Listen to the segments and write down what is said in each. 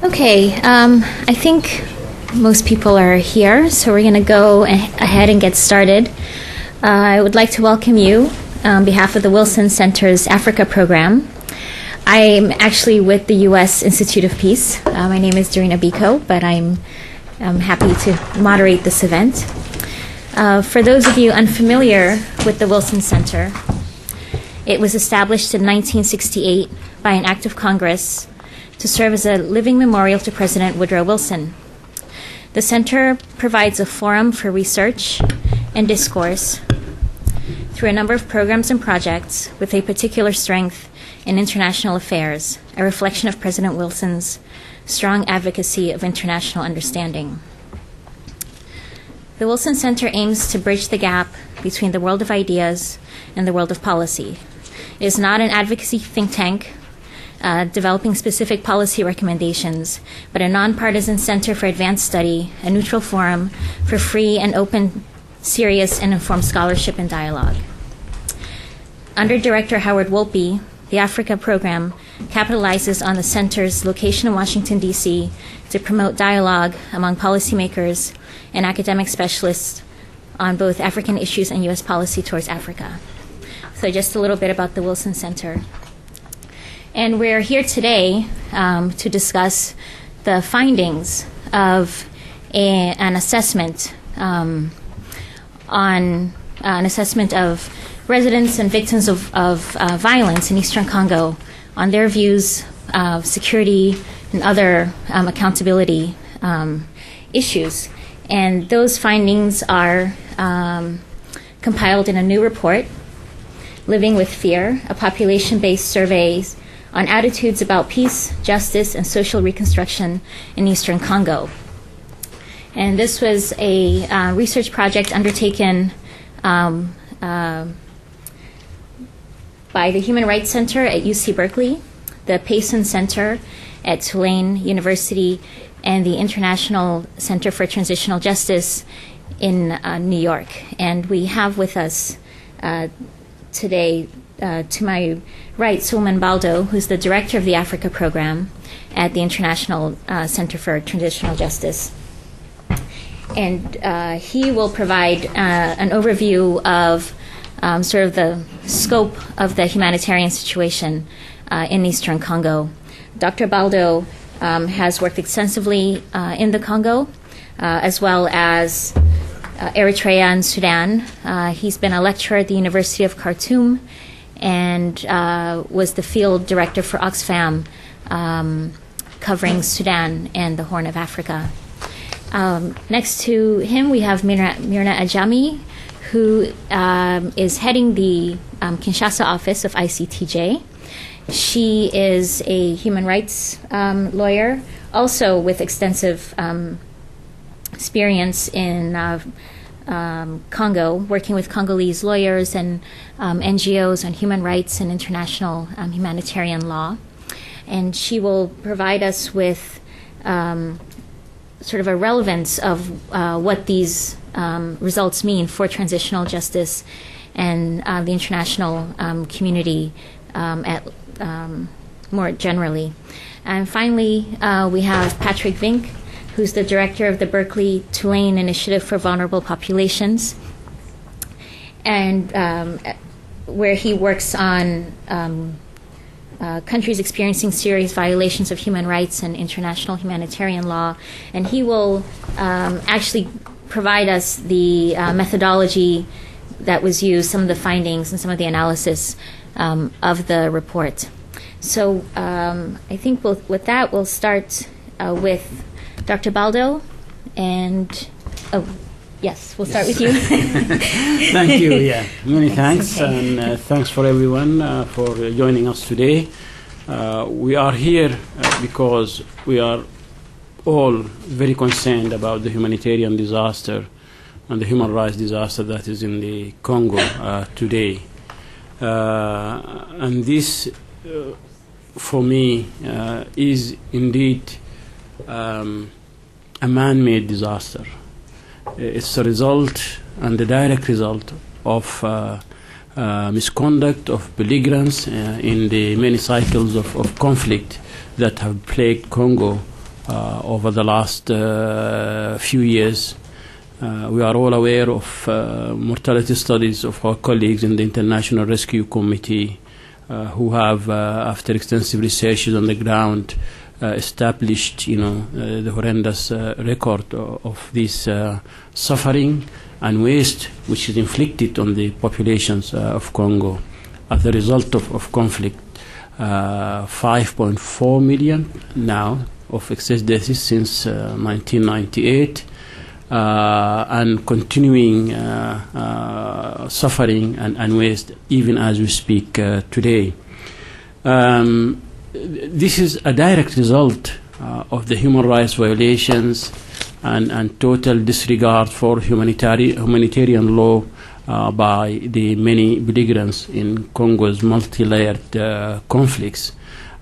Okay, I think most people are here, so we're going to go ahead and get started. I would like to welcome you on behalf of the Wilson Center's Africa program. I'm actually with the U.S. Institute of Peace. My name is Dorina Biko, but I'm happy to moderate this event. For those of you unfamiliar with the Wilson Center, it was established in 1968 by an act of Congress to serve as a living memorial to President Woodrow Wilson. The center provides a forum for research and discourse through a number of programs and projects with a particular strength in international affairs, a reflection of President Wilson's strong advocacy of international understanding. The Wilson Center aims to bridge the gap between the world of ideas and the world of policy. It is not an advocacy think tank developing specific policy recommendations, but a nonpartisan center for advanced study, a neutral forum for free and open, serious, and informed scholarship and dialogue. Under Director Howard Wolpe, the Africa program capitalizes on the center's location in Washington, D.C. to promote dialogue among policymakers and academic specialists on both African issues and U.S. policy towards Africa. So just a little bit about the Wilson Center. And we're here today to discuss the findings of an assessment on an assessment of residents and victims of violence in Eastern Congo on their views of security and other accountability issues. And those findings are compiled in a new report, Living with Fear, a population-based survey on attitudes about peace, justice, and social reconstruction in Eastern Congo. And this was a research project undertaken by the Human Rights Center at UC Berkeley, the Payson Center at Tulane University, and the International Center for Transitional Justice in New York. And we have with us today, to my right, Suleiman Baldo, who's the director of the Africa program at the International Center for Transitional Justice. And he will provide an overview of sort of the scope of the humanitarian situation in Eastern Congo. Dr. Baldo has worked extensively in the Congo, as well as Eritrea and Sudan. He's been a lecturer at the University of Khartoum and was the field director for Oxfam, covering Sudan and the Horn of Africa. Next to him, we have Myrna Ajami, who is heading the Kinshasa office of ICTJ. She is a human rights lawyer, also with extensive experience in Congo, working with Congolese lawyers and NGOs on human rights and international humanitarian law. And she will provide us with sort of a relevance of what these results mean for transitional justice and the international community more generally. And finally, we have Patrick Vink, who's the director of the Berkeley-Tulane Initiative for Vulnerable Populations, and where he works on countries experiencing serious violations of human rights and international humanitarian law. And he will actually provide us the methodology that was used, some of the findings and some of the analysis of the report. So I think with that, we'll start with Dr. Baldo, and yes, we'll start with you. Thank you. Yeah, many thanks, okay. And thanks for everyone for joining us today. We are here because we are all very concerned about the humanitarian disaster and the human rights disaster that is in the Congo today. And this, for me, is indeed a man-made disaster. It's a result and the direct result of misconduct of belligerents in the many cycles of conflict that have plagued Congo over the last few years. We are all aware of mortality studies of our colleagues in the International Rescue Committee who have, after extensive researches on the ground, established, the horrendous record of this suffering and waste which is inflicted on the populations of Congo as a result of conflict. 5.4 million now of excess deaths since 1998, and continuing suffering and waste even as we speak today. This is a direct result of the human rights violations and total disregard for humanitarian law by the many belligerents in Congo's multi-layered conflicts.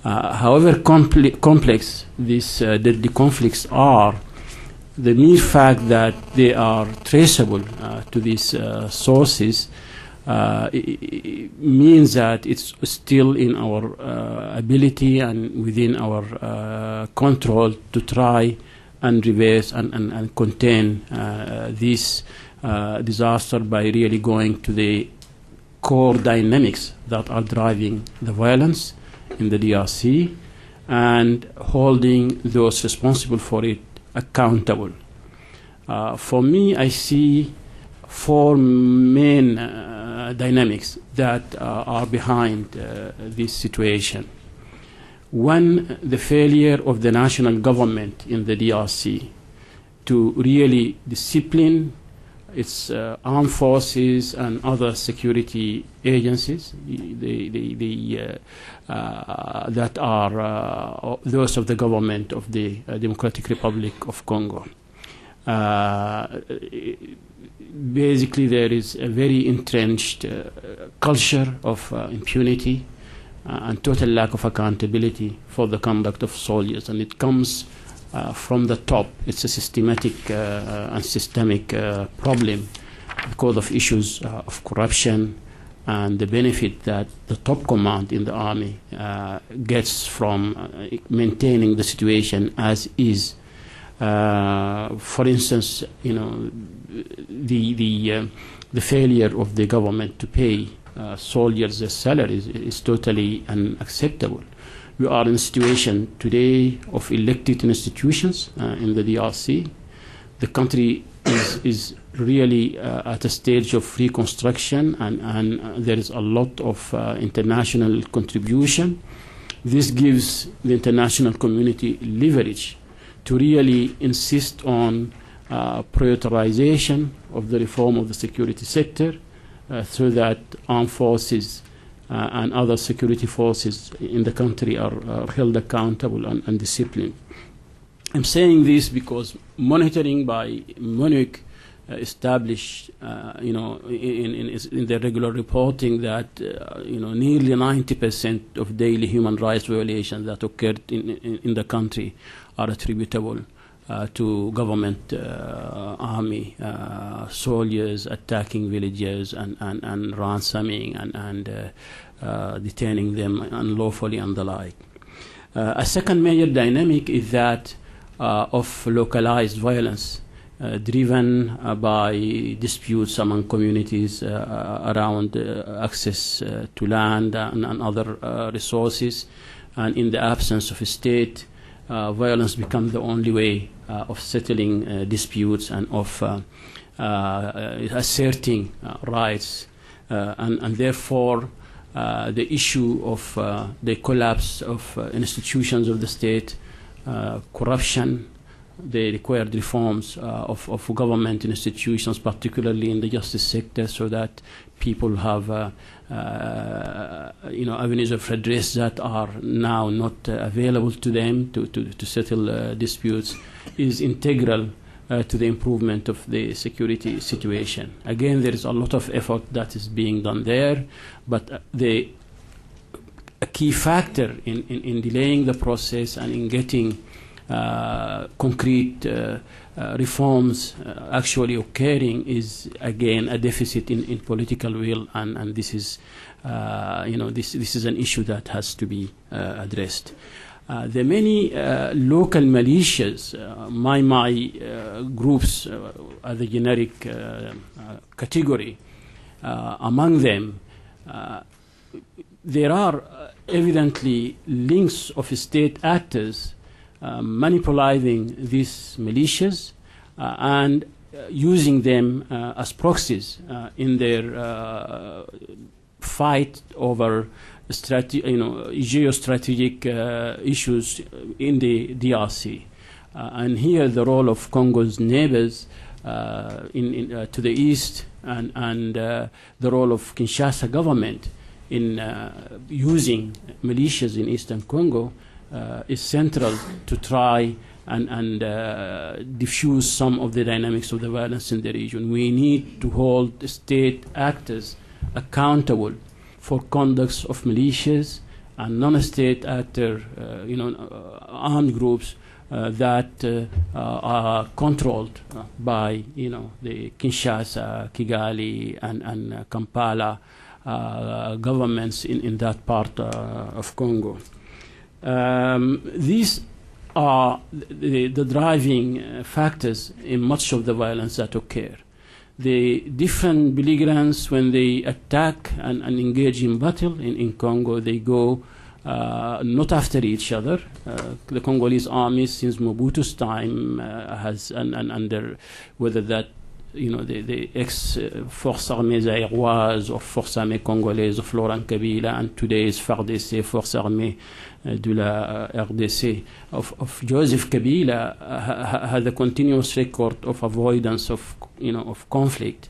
However complex these deadly conflicts are, the mere fact that they are traceable to these sources means that it's still in our ability and within our control to try and reverse and contain this disaster by really going to the core dynamics that are driving the violence in the DRC and holding those responsible for it accountable. For me, I see four main dynamics that are behind this situation. One, the failure of the national government in the DRC to really discipline its armed forces and other security agencies that are those of the government of the Democratic Republic of Congo. Basically, there is a very entrenched culture of impunity and total lack of accountability for the conduct of soldiers, and it comes from the top. It's a systematic and systemic problem because of issues of corruption and the benefit that the top command in the army gets from maintaining the situation as is. For instance, the failure of the government to pay soldiers their salaries is totally unacceptable. We are in a situation today of elected institutions in the DRC. The country is really at a stage of reconstruction, and there is a lot of international contribution. This gives the international community leverage to really insist on prioritization of the reform of the security sector so that armed forces and other security forces in the country are held accountable and disciplined. I'm saying this because monitoring by MONUC established, in their regular reporting that, nearly 90% of daily human rights violations that occurred in the country are attributable to government army soldiers attacking villages and ransoming and detaining them unlawfully and the like. A second major dynamic is that of localized violence driven by disputes among communities around access to land and other resources, and in the absence of a state, violence becomes the only way of settling disputes and of asserting rights, and therefore the issue of the collapse of institutions of the state, corruption, the required reforms of government institutions, particularly in the justice sector, so that people have avenues of redress that are now not available to them to settle disputes, is integral to the improvement of the security situation. Again, there is a lot of effort that is being done there, but a key factor in delaying the process and in getting concrete reforms actually occurring is again a deficit in political will, and this is this is an issue that has to be addressed. The many local militias, groups as a generic category, among them, there are evidently links of state actors manipulating these militias and using them as proxies in their fight over geostrategic issues in the DRC. And here the role of Congo's neighbors to the east and the role of Kinshasa government in using militias in eastern Congo is central to try and diffuse some of the dynamics of the violence in the region. We need to hold state actors accountable for conducts of militias and non-state actor, armed groups that are controlled by, the Kinshasa, Kigali, and Kampala governments in that part of Congo. These are the driving factors in much of the violence that occur. The different belligerents, when they attack and engage in battle in Congo, they go not after each other. The Congolese army since Mobutu's time has, and under whether that, the ex-Forces Armées Zaïroises or Forces Armées Congolaises of Laurent Kabila, and today's FARDC, Forces Armées de la RDC, of Joseph Kabila, had a continuous record of avoidance of conflict.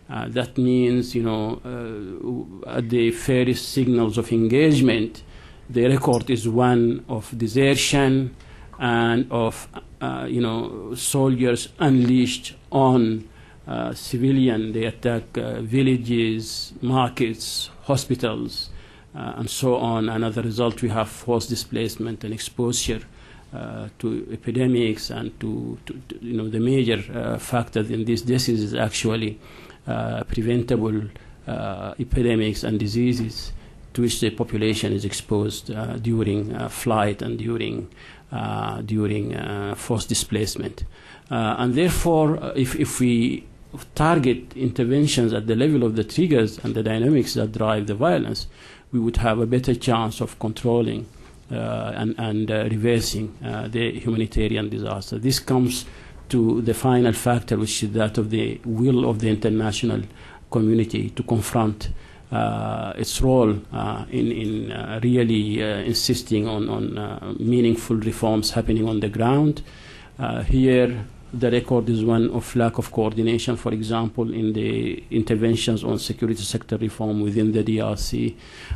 That means, at the first signals of engagement, the record is one of desertion and of, soldiers unleashed on civilian. They attack villages, markets, hospitals, and so on. And as a result, we have forced displacement and exposure to epidemics and to the major factors in this disease is actually preventable epidemics and diseases to which the population is exposed during flight and during forced displacement. And therefore, if we target interventions at the level of the triggers and the dynamics that drive the violence, we would have a better chance of controlling and reversing the humanitarian disaster. This comes to the final factor, which is that of the will of the international community to confront its role in really insisting on meaningful reforms happening on the ground. Here, the record is one of lack of coordination, for example, in the interventions on security sector reform within the DRC.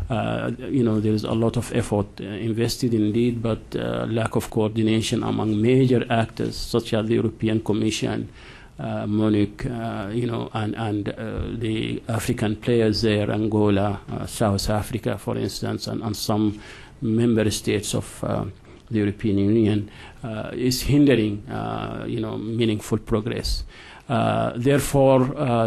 There is a lot of effort invested indeed, but lack of coordination among major actors such as the European Commission, MONUC, and the African players there, Angola, South Africa, for instance, and some member states of the European Union is hindering, meaningful progress. Therefore,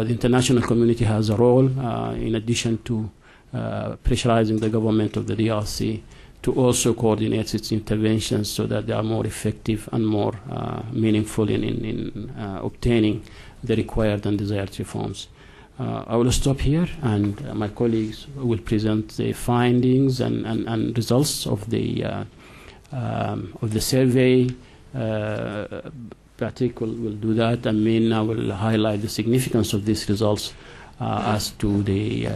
the international community has a role, in addition to pressurizing the government of the DRC, to also coordinate its interventions so that they are more effective and more meaningful in obtaining the required and desired reforms. I will stop here, and my colleagues will present the findings and results of the survey. Patrick will do that, and Mina will highlight the significance of these results as to the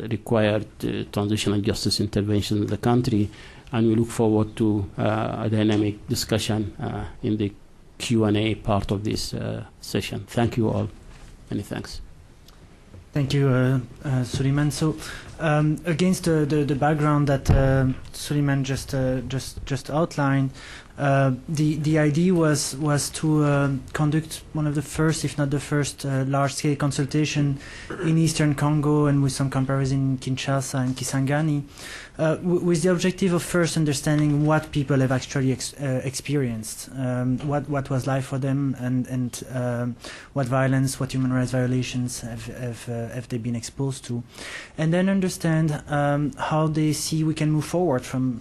required transitional justice intervention in the country, and we look forward to a dynamic discussion in the Q&A part of this session. Thank you all. Many thanks. Thank you, Suleiman. So, against the background that Suleiman just outlined, the idea was to conduct one of the first, if not the first, large-scale consultation in Eastern Congo, and with some comparison in Kinshasa and Kisangani, with the objective of first understanding what people have actually experienced, what was life for them, and what violence, what human rights violations have they been exposed to, and then understand how they see we can move forward from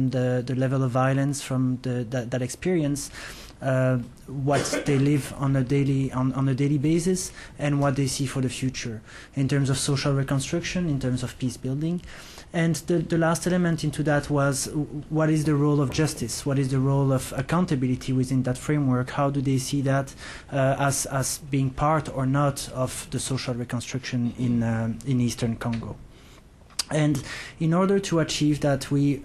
the level of violence, from that experience, what they live on a daily basis, and what they see for the future in terms of social reconstruction, in terms of peace building. And the last element into that was, what is the role of justice? What is the role of accountability within that framework? How do they see that as being part or not of the social reconstruction in Eastern Congo? And in order to achieve that, we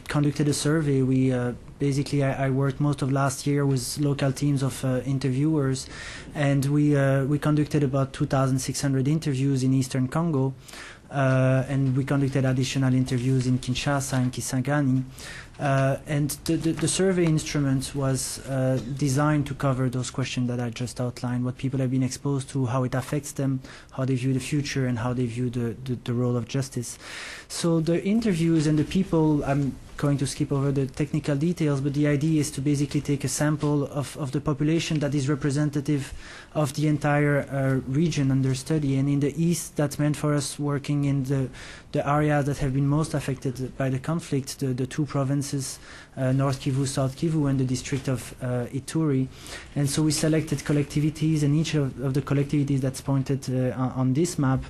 conducted a survey. We basically, I worked most of last year with local teams of interviewers, and we conducted about 2,600 interviews in Eastern Congo, and we conducted additional interviews in Kinshasa and Kisangani. And the survey instrument was designed to cover those questions that I just outlined, what people have been exposed to, how it affects them, how they view the future, and how they view the role of justice. So the interviews and the people, I'm going to skip over the technical details, but the idea is to basically take a sample of the population that is representative of the entire region under study. And in the east, that meant for us working in the areas that have been most affected by the conflict, the two provinces, North Kivu, South Kivu, and the district of Ituri. And so we selected collectivities, and each of the collectivities that's pointed on this map,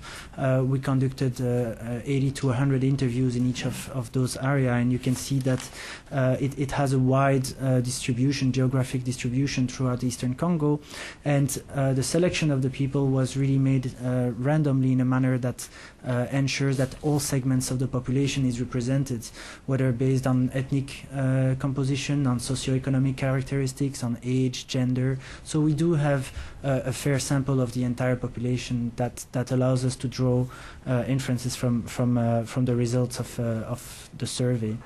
we conducted 80 to 100 interviews in each of those areas, and you can see that it has a wide distribution, geographic distribution throughout Eastern Congo, and the selection of the people was really made randomly in a manner that ensures that all segments of the population is represented, whether based on ethnic composition, on socioeconomic characteristics, on age, gender. So we do have a fair sample of the entire population that allows us to draw inferences from the results of the survey.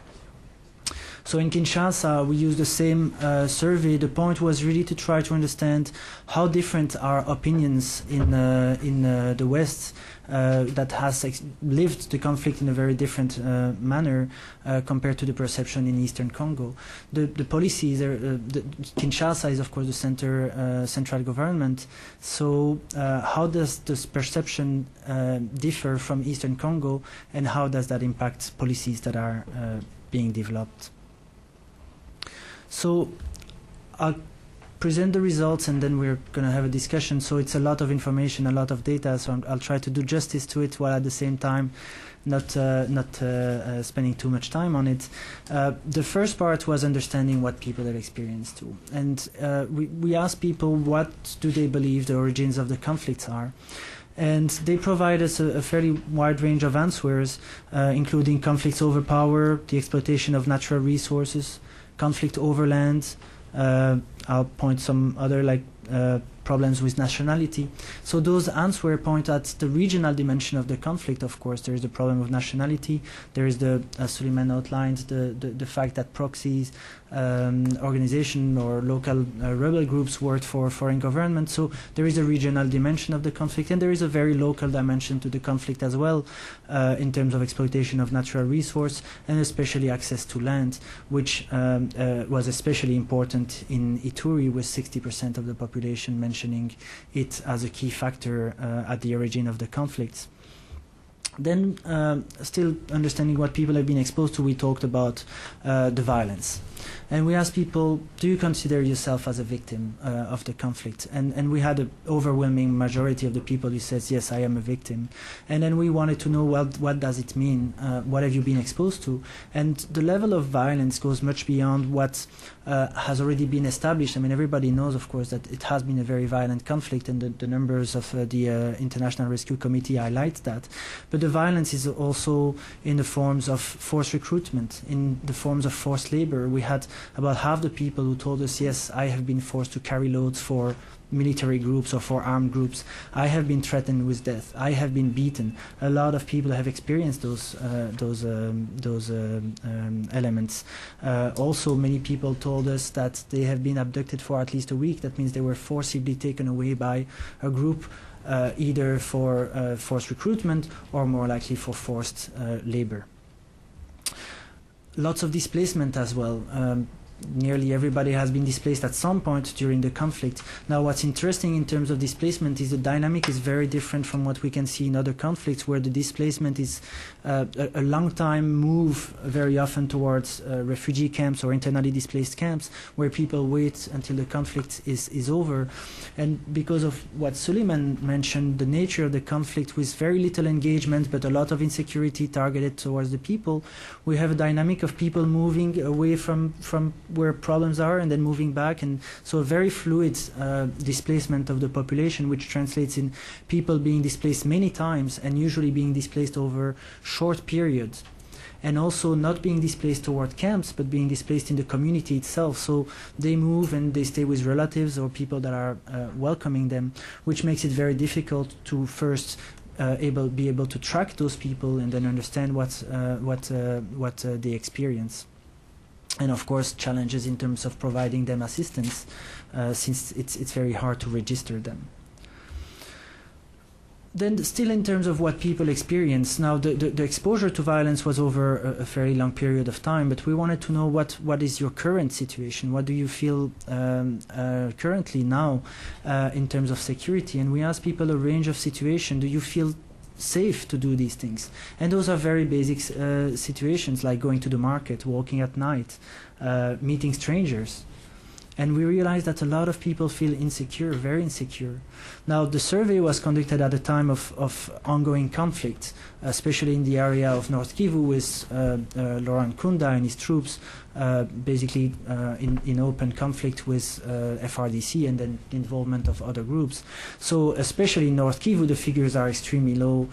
So in Kinshasa, we used the same survey. The point was really to try to understand how different are opinions in the West that has lived the conflict in a very different manner compared to the perception in Eastern Congo. The policies, Kinshasa is of course the central government. So how does this perception differ from Eastern Congo, and how does that impact policies that are being developed? So I'll present the results, and then we're going to have a discussion. So it's a lot of information, a lot of data, so I'll try to do justice to it, while at the same time not spending too much time on it. The first part was understanding what people have experienced too. And we asked people, what do they believe the origins of the conflicts are? And they provide us a fairly wide range of answers, including conflicts over power, the exploitation of natural resources, conflict over land. I'll point some other problems with nationality. So those answers point at the regional dimension of the conflict. Of course, there is the problem of nationality. There is as Suleiman outlined, the fact that proxies, organization or local rebel groups worked for foreign government. So there is a regional dimension of the conflict, and there is a very local dimension to the conflict as well, in terms of exploitation of natural resource, and especially access to land, which was especially important in Ituri, with 60% of the population mentioning it as a key factor at the origin of the conflicts. Then, still understanding what people have been exposed to, we talked about the violence. And we asked people, do you consider yourself as a victim of the conflict? And we had an overwhelming majority of the people who says, yes, I am a victim. And then we wanted to know, well, what does it mean? What have you been exposed to? And the level of violence goes much beyond what has already been established. I mean, everybody knows, of course, that it has been a very violent conflict, and the numbers of the International Rescue Committee highlight that. But the violence is also in the forms of forced recruitment, in the forms of forced labor. We had about half the people who told us, yes, I have been forced to carry loads for military groups or for armed groups. I have been threatened with death. I have been beaten. A lot of people have experienced those elements. Also, many people told us that they have been abducted for at least a week. That means they were forcibly taken away by a group, either for forced recruitment or more likely for forced labor. Lots of displacement as well. nearly everybody has been displaced at some point during the conflict. Now, what's interesting in terms of displacement is the dynamic is very different from what we can see in other conflicts, where the displacement is a long time move, very often towards refugee camps or internally displaced camps, where people wait until the conflict is over. And because of what Suleiman mentioned, the nature of the conflict with very little engagement but a lot of insecurity targeted towards the people, we have a dynamic of people moving away from where problems are and then moving back, and so a very fluid displacement of the population, which translates in people being displaced many times and usually being displaced over short periods, and also not being displaced toward camps but being displaced in the community itself. So they move and they stay with relatives or people that are welcoming them, which makes it very difficult to first be able to track those people and then understand what they experience. And of course, challenges in terms of providing them assistance, since it's very hard to register them. Then still in terms of what people experience, now the exposure to violence was over a fairly long period of time, but we wanted to know what is your current situation? What do you feel currently now in terms of security? And we asked people a range of situations. Do you feel safe to do these things? And those are very basic situations, like going to the market, walking at night, meeting strangers. And we realized that a lot of people feel insecure, very insecure. Now, the survey was conducted at a time of ongoing conflict, especially in the area of North Kivu with Laurent Nkunda and his troops, basically in open conflict with FRDC and then the involvement of other groups. So especially in North Kivu, the figures are extremely low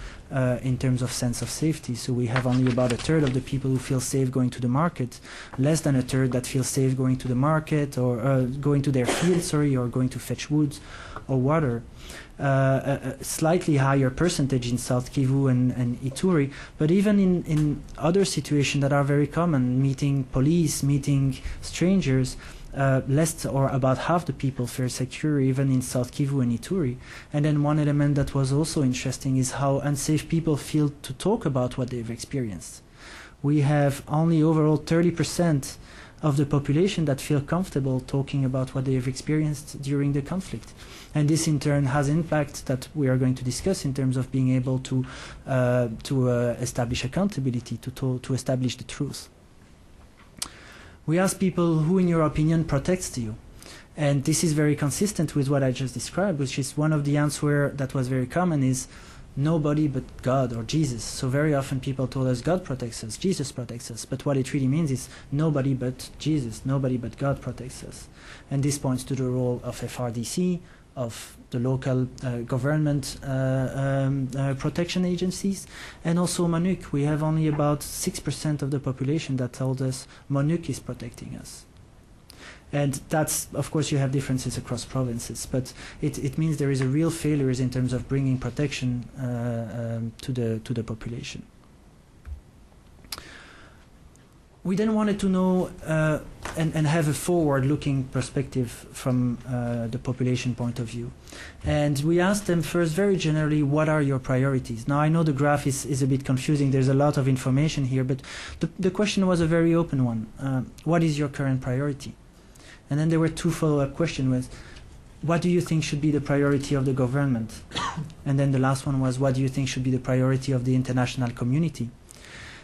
in terms of sense of safety. So we have only about a third of the people who feel safe going to the market, less than a third that feel safe going to the market or going to their field, or going to fetch wood or water. A slightly higher percentage in South Kivu and Ituri, but even in other situations that are very common, meeting police, meeting strangers, less or about half the people feel secure even in South Kivu and Ituri. And then one element that was also interesting is how unsafe people feel to talk about what they've experienced. We have only overall 30% of the population that feel comfortable talking about what they have experienced during the conflict. And this in turn has impact that we are going to discuss in terms of being able to establish accountability, to establish the truth. We ask people, who in your opinion protects you? And this is very consistent with what I just described, which is one of the answers that was very common is nobody but God or Jesus. So very often people told us God protects us, Jesus protects us, but what it really means is nobody but Jesus, nobody but God protects us. And this points to the role of FRDC, of the local government protection agencies, and also MONUC. We have only about 6% of the population that told us MONUC is protecting us. And that's, of course, you have differences across provinces, but it means there is a real failure in terms of bringing protection to the population. We then wanted to know and have a forward-looking perspective from the population point of view. And we asked them first, very generally, what are your priorities? Now, I know the graph is a bit confusing. There's a lot of information here, but the question was a very open one. What is your current priority? And then there were two follow-up questions with, what do you think should be the priority of the government? And then the last one was, what do you think should be the priority of the international community?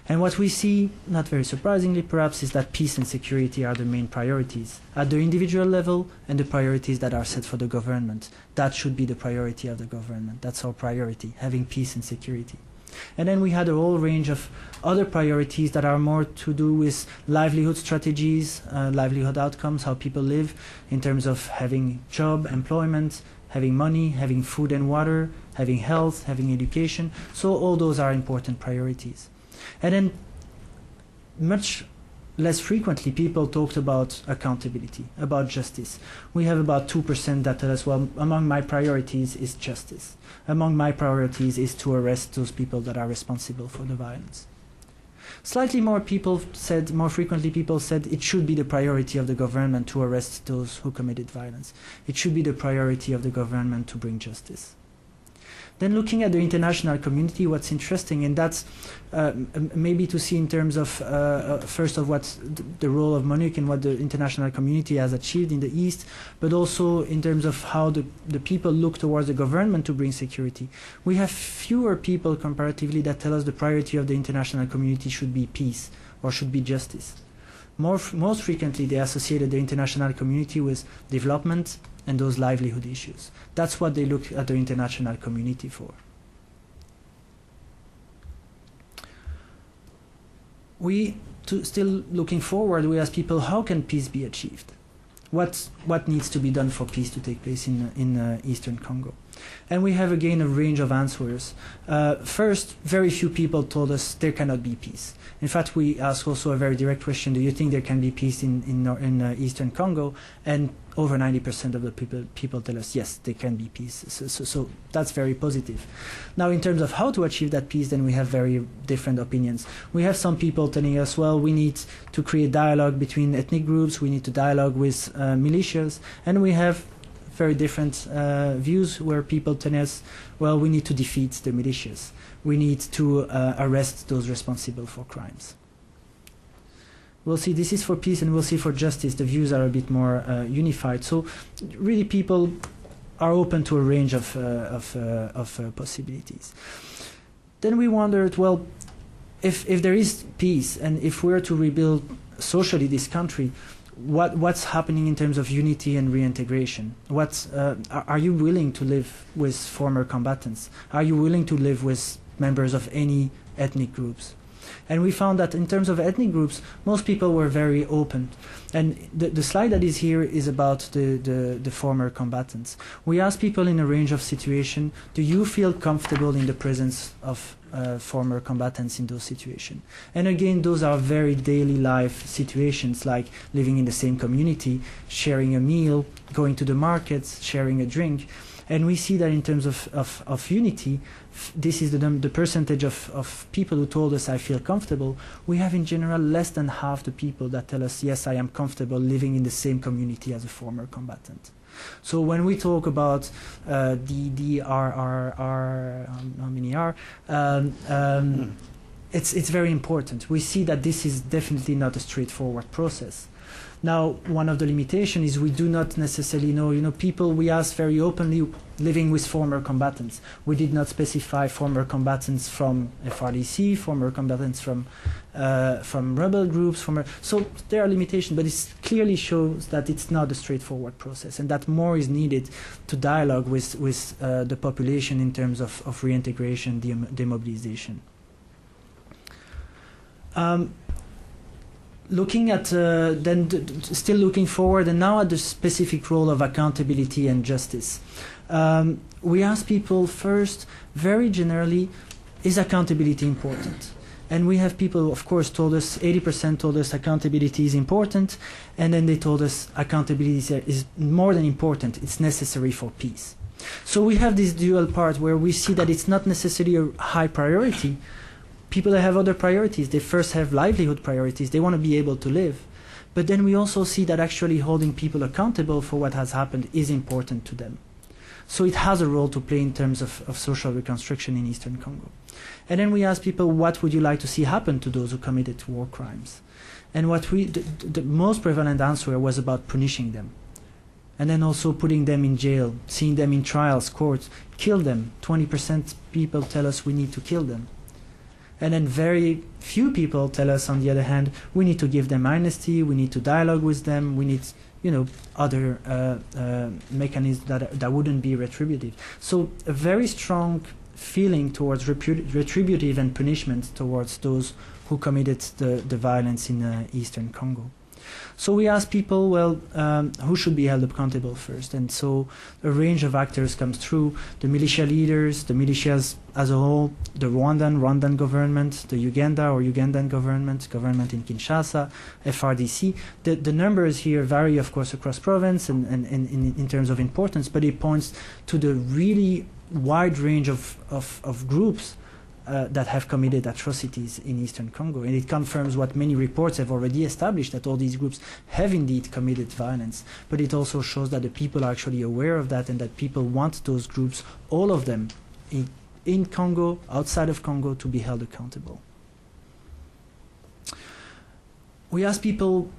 And what we see, not very surprisingly perhaps, is that peace and security are the main priorities at the individual level and the priorities that are set for the government. That should be the priority of the government. That's our priority, having peace and security. And then we had a whole range of other priorities that are more to do with livelihood strategies, livelihood outcomes, how people live in terms of having job, employment, having money, having food and water, having health, having education. So all those are important priorities. And then much less frequently people talked about accountability, about justice. We have about 2% that tell us, well, among my priorities is justice. Among my priorities is to arrest those people that are responsible for the violence. Slightly more frequently people said it should be the priority of the government to arrest those who committed violence. It should be the priority of the government to bring justice. Then looking at the international community, what's interesting, and that's maybe to see in terms of first of what's the role of MONUC and what the international community has achieved in the East, but also in terms of how the people look towards the government to bring security. We have fewer people comparatively that tell us the priority of the international community should be peace or should be justice. Most frequently, they associated the international community with development and those livelihood issues. That's what they look at the international community for. Still looking forward, we ask people, how can peace be achieved? What needs to be done for peace to take place in Eastern Congo? And we have again a range of answers. First, very few people told us there cannot be peace. In fact, we asked also a very direct question: do you think there can be peace in Eastern Congo? And over 90% of the people tell us yes, there can be peace. So that's very positive. Now, in terms of how to achieve that peace, then we have very different opinions. We have some people telling us, well, we need to create dialogue between ethnic groups, we need to dialogue with militias, and we have very different views where people tell us, well, we need to defeat the militias. We need to arrest those responsible for crimes. We'll see, this is for peace, and we'll see for justice. The views are a bit more unified. So really people are open to a range of possibilities. Then we wondered, well, if there is peace and if we're to rebuild socially this country, what's happening in terms of unity and reintegration? Are you willing to live with former combatants? Are you willing to live with members of any ethnic groups? And we found that in terms of ethnic groups, most people were very open. And the slide that is here is about the former combatants. We asked people in a range of situations, do you feel comfortable in the presence of former combatants in those situations? And again, those are very daily life situations, like living in the same community, sharing a meal, going to the markets, sharing a drink. And we see that in terms of unity, this is the percentage of people who told us, I feel comfortable. We have in general less than half the people that tell us, yes, I am comfortable living in the same community as a former combatant. So when we talk about DDRRR, how many are, it's very important. We see that this is definitely not a straightforward process. Now, one of the limitations is we do not necessarily know, people we ask very openly living with former combatants. We did not specify former combatants from FRDC, former combatants from rebel groups, so there are limitations, but it clearly shows that it's not a straightforward process and that more is needed to dialogue with the population in terms of reintegration, demobilization. Looking at, still looking forward, and now at the specific role of accountability and justice. We ask people first, very generally, is accountability important? And we have people, of course, told us, 80% told us accountability is important, and then they told us accountability is more than important, it's necessary for peace. So we have this dual part where we see that it's not necessarily a high priority. People that have other priorities, they first have livelihood priorities, they want to be able to live. But then we also see that actually holding people accountable for what has happened is important to them. So it has a role to play in terms of social reconstruction in Eastern Congo. And then we ask people, what would you like to see happen to those who committed war crimes? And the most prevalent answer was about punishing them. And then also putting them in jail, seeing them in trials, courts, kill them. 20% people tell us we need to kill them. And then very few people tell us, on the other hand, we need to give them amnesty, we need to dialogue with them, we need, other mechanisms that wouldn't be retributive. So a very strong feeling towards retributive and punishment towards those who committed the violence in Eastern Congo. So we asked people, well, who should be held accountable first? And so a range of actors comes through: the militia leaders, the militias as a whole, the Rwandan government, the Ugandan government in Kinshasa, FRDC. The numbers here vary, of course, across province and in terms of importance, but it points to the really wide range of groups that have committed atrocities in Eastern Congo. And it confirms what many reports have already established, that all these groups have indeed committed violence. But it also shows that the people are actually aware of that and that people want those groups, all of them, in Congo, outside of Congo, to be held accountable. We ask people,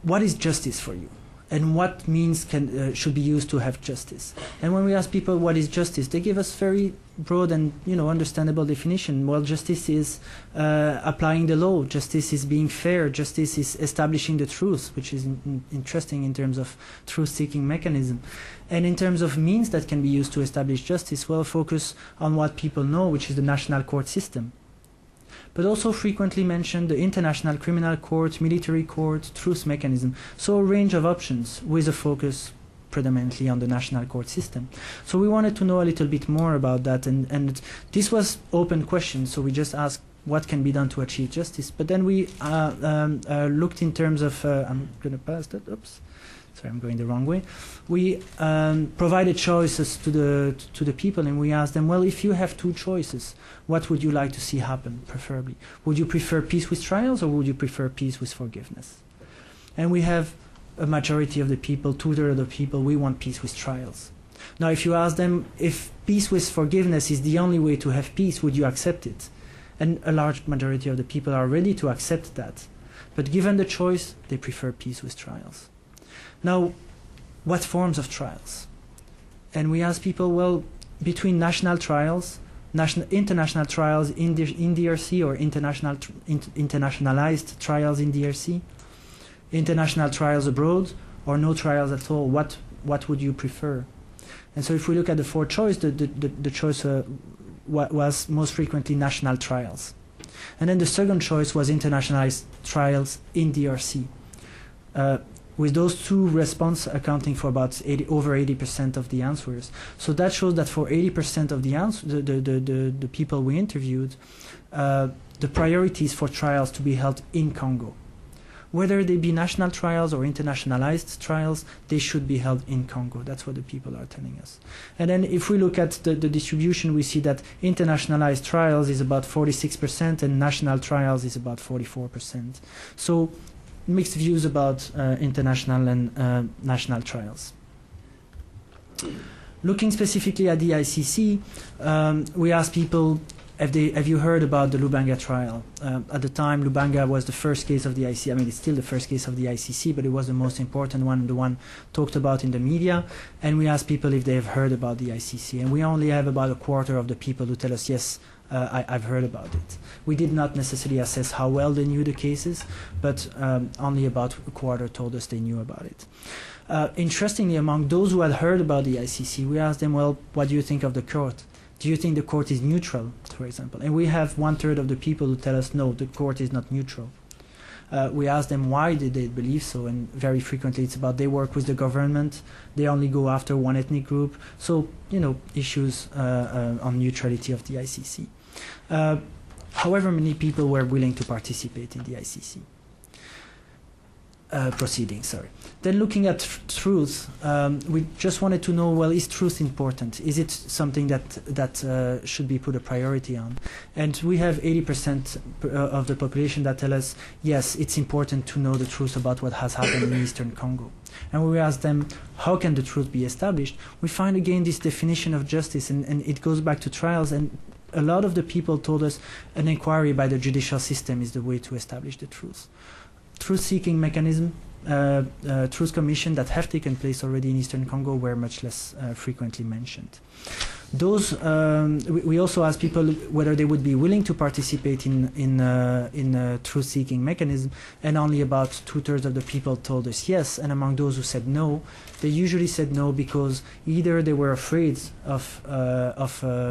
what is justice for you? And what means should be used to have justice? And when we ask people what is justice, they give us very broad and understandable definition. Well, justice is applying the law. Justice is being fair. Justice is establishing the truth, which is interesting in terms of truth-seeking mechanism. And in terms of means that can be used to establish justice, well, focus on what people know, which is the national court system. But also frequently mentioned the International Criminal Court, Military Court, truth mechanism. So a range of options with a focus predominantly on the national court system. So we wanted to know a little bit more about that, and this was open question, so we just asked what can be done to achieve justice. But then we looked in terms of, I'm going to pass that, oops. Sorry, I'm going the wrong way. We provided choices to the people, and we asked them, well, if you have two choices, what would you like to see happen, preferably? Would you prefer peace with trials, or would you prefer peace with forgiveness? And we have a majority of the people, 2/3 of the people, we want peace with trials. Now, if you ask them if peace with forgiveness is the only way to have peace, would you accept it? And a large majority of the people are ready to accept that. But given the choice, they prefer peace with trials. Now, what forms of trials? And we ask people, well, between national trials, international trials in DRC, or internationalized trials in DRC, international trials abroad, or no trials at all, what would you prefer? And so if we look at the four choices, the choice was most frequently national trials. And then the second choice was internationalized trials in DRC. With those two responses accounting for about over 80% of the answers. So that shows that for 80% of the people we interviewed, the priorities for trials to be held in Congo. Whether they be national trials or internationalized trials, they should be held in Congo. That's what the people are telling us. And then if we look at the distribution, we see that internationalized trials is about 46% and national trials is about 44%. So mixed views about international and national trials. Looking specifically at the ICC, we asked people, have you heard about the Lubanga trial? At the time, Lubanga was the first case of the ICC. I mean, it's still the first case of the ICC, but it was the most important one, the one talked about in the media. And we asked people if they have heard about the ICC. And we only have about a quarter of the people who tell us, yes, I've heard about it. We did not necessarily assess how well they knew the cases, but only about a quarter told us they knew about it. Interestingly, among those who had heard about the ICC, we asked them, well, what do you think of the court? Do you think the court is neutral, for example? And we have 1/3 of the people who tell us, no, the court is not neutral. We asked them why did they believe so, and very frequently it's about they work with the government, they only go after one ethnic group. So, issues on neutrality of the ICC. However many people were willing to participate in the ICC proceedings. Then looking at truth, we just wanted to know, well, is truth important? Is it something that should be put a priority on? And we have 80% of the population that tell us, yes, it's important to know the truth about what has happened in Eastern Congo. And when we ask them, how can the truth be established? We find again this definition of justice, and it goes back to trials, and a lot of the people told us an inquiry by the judicial system is the way to establish the truth. Truth-seeking mechanism, truth commission that have taken place already in Eastern Congo were much less frequently mentioned. We also asked people whether they would be willing to participate in a truth-seeking mechanism, and only about 2/3 of the people told us yes. And among those who said no, they usually said no because either they were afraid of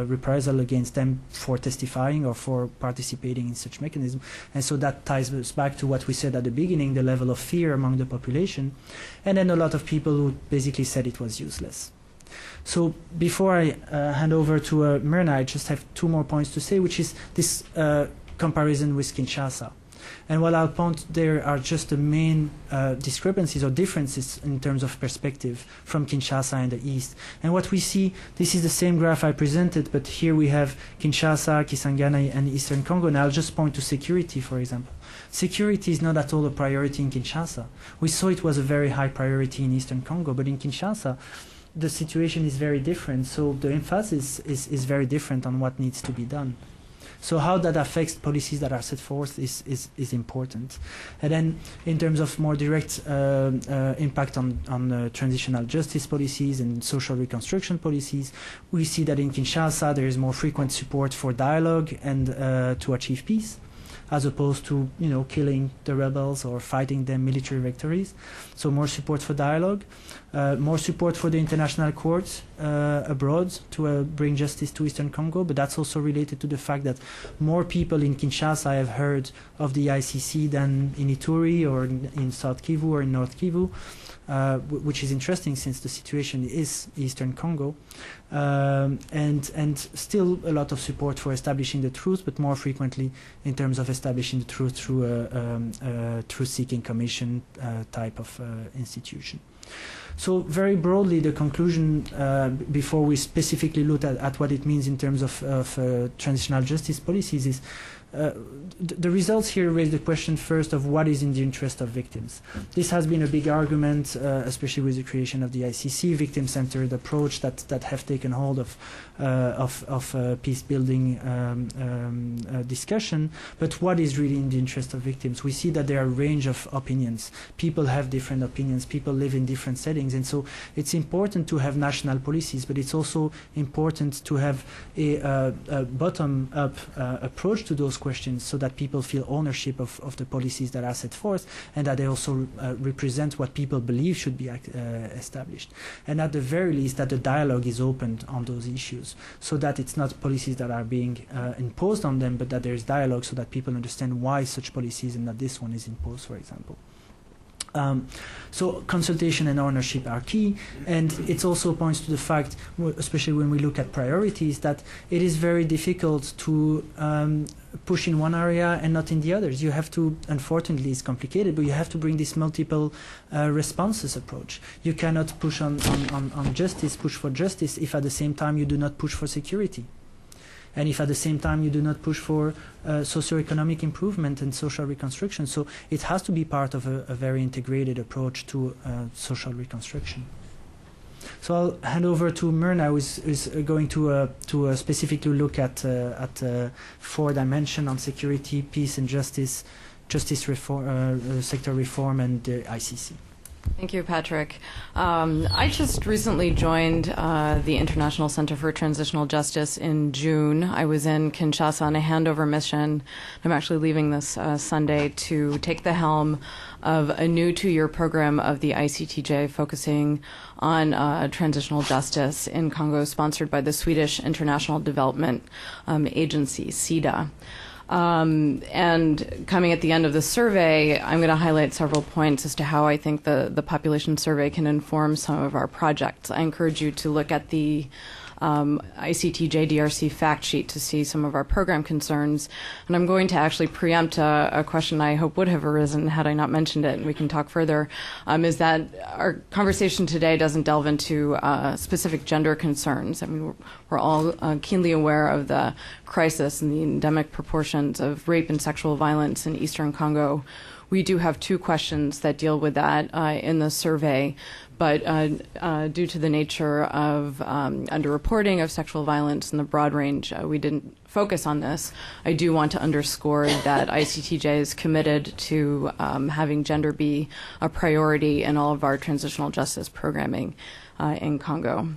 reprisal against them for testifying or for participating in such mechanism, and so that ties us back to what we said at the beginning, the level of fear among the population, and then a lot of people who basically said it was useless. So before I hand over to Myrna, I just have two more points to say, which is this comparison with Kinshasa. And what I'll point there are just the main discrepancies or differences in terms of perspective from Kinshasa and the East. And what we see, this is the same graph I presented, but here we have Kinshasa, Kisangani, and Eastern Congo. And I'll just point to security, for example. Security is not at all a priority in Kinshasa. We saw it was a very high priority in Eastern Congo, but in Kinshasa, the situation is very different, so the emphasis is very different on what needs to be done. So how that affects policies that are set forth is important. And then in terms of more direct impact on transitional justice policies and social reconstruction policies, we see that in Kinshasa there is more frequent support for dialogue and to achieve peace, as opposed to killing the rebels or fighting them military victories. So more support for dialogue, more support for the international courts abroad to bring justice to Eastern Congo, but that's also related to the fact that more people in Kinshasa have heard of the ICC than in Ituri or in South Kivu or in North Kivu. Which is interesting since the situation is Eastern Congo, and still a lot of support for establishing the truth, but more frequently in terms of establishing the truth through a truth-seeking commission type of institution. So very broadly, the conclusion, before we specifically look at what it means in terms of transitional justice policies, is the results here raise the question first of what is in the interest of victims. This has been a big argument, especially with the creation of the ICC victim-centered approach that have taken hold of peace-building discussion. But what is really in the interest of victims? We see that there are a range of opinions. People have different opinions. People live in different settings, and so it's important to have national policies. But it's also important to have a bottom-up approach to those questions, so that people feel ownership of the policies that are set forth, and that they also represent what people believe should be established. And at the very least, that the dialogue is opened on those issues, so that it's not policies that are being imposed on them, but that there is dialogue so that people understand why such policies and that this one is imposed, for example. So consultation and ownership are key, and it also points to the fact, especially when we look at priorities, that it is very difficult to push in one area and not in the others. You have to, unfortunately it's complicated, but you have to bring this multiple responses approach. You cannot push on justice, push for justice, if at the same time you do not push for security. And if at the same time you do not push for socioeconomic improvement and social reconstruction. So it has to be part of a very integrated approach to social reconstruction. So I'll hand over to Myrna, who is going to specifically look at 4 dimensions on security, peace and justice, justice reform, sector reform, and the ICC. Thank you, Patrick. I just recently joined the International Center for Transitional Justice in June. I was in Kinshasa on a handover mission. I'm actually leaving this Sunday to take the helm of a new 2-year program of the ICTJ focusing on transitional justice in Congo, sponsored by the Swedish International Development Agency, SIDA. And coming at the end of the survey, I'm going to highlight several points as to how I think the population survey can inform some of our projects. I encourage you to look at the ICTJ DRC fact sheet to see some of our program concerns. And I'm going to actually preempt a question I hope would have arisen had I not mentioned it, and we can talk further, is that our conversation today doesn't delve into specific gender concerns. I mean, we're all keenly aware of the crisis and the endemic proportions of rape and sexual violence in Eastern Congo. We do have 2 questions that deal with that in the survey, but due to the nature of underreporting of sexual violence and the broad range, we didn't focus on this. I do want to underscore that ICTJ is committed to having gender be a priority in all of our transitional justice programming in Congo.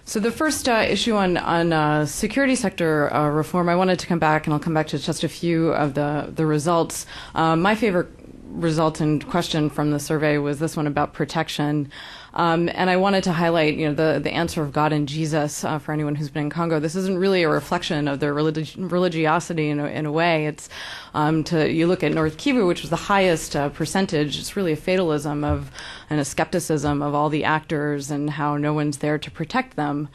So the first issue on security sector reform, I wanted to come back, and I'll come back to just a few of the results. My favorite result and question from the survey was this one about protection. And I wanted to highlight, the answer of God and Jesus for anyone who's been in Congo. This isn't really a reflection of their religiosity in a way. It's you look at North Kivu, which was the highest percentage. It's really a fatalism and a skepticism of all the actors and how no one's there to protect them.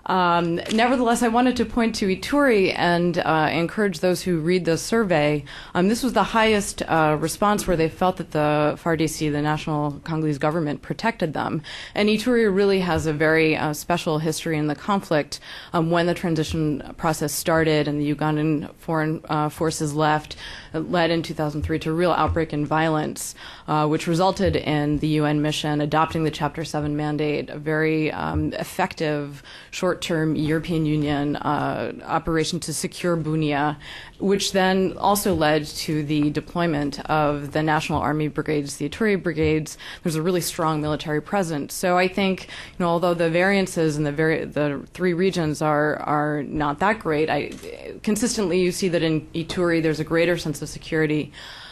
Nevertheless, I wanted to point to Ituri and encourage those who read the survey. This was the highest response where they felt that the FARDC, the national Congolese government, protected them. And Ituri really has a very special history in the conflict. When the transition process started and the Ugandan foreign forces left, it led in 2003 to a real outbreak in violence, which resulted in the UN mission adopting the Chapter 7 mandate, a very effective short-term European Union operation to secure Bunia, which then also led to the deployment of the National Army brigades, the Ituri brigades. There's a really strong military presence. So I think, although the variances in the three regions are not that great, consistently you see that in Ituri there's a greater sense of security.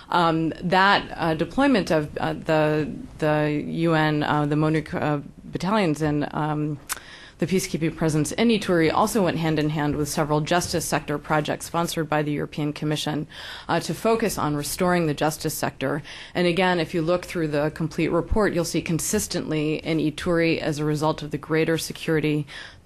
That deployment of the UN, the MONUC battalions and the peacekeeping presence in Ituri also went hand in hand with several justice sector projects sponsored by the European Commission to focus on restoring the justice sector. And again, if you look through the complete report, you'll see consistently in Ituri, as a result of the greater security,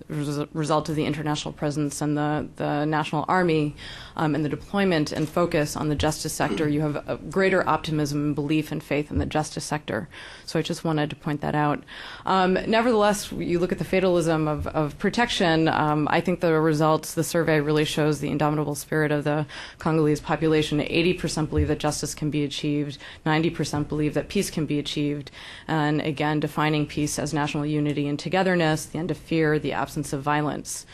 as a result of the international presence and the national army and the deployment and focus on the justice sector, you have a greater optimism and belief and faith in the justice sector. So I just wanted to point that out. Nevertheless, you look at the fatalism of protection. I think the results, the survey really shows the indomitable spirit of the Congolese population. 80% believe that justice can be achieved. 90% believe that peace can be achieved. And again, defining peace as national unity and togetherness, the end of fear, the absence of violence.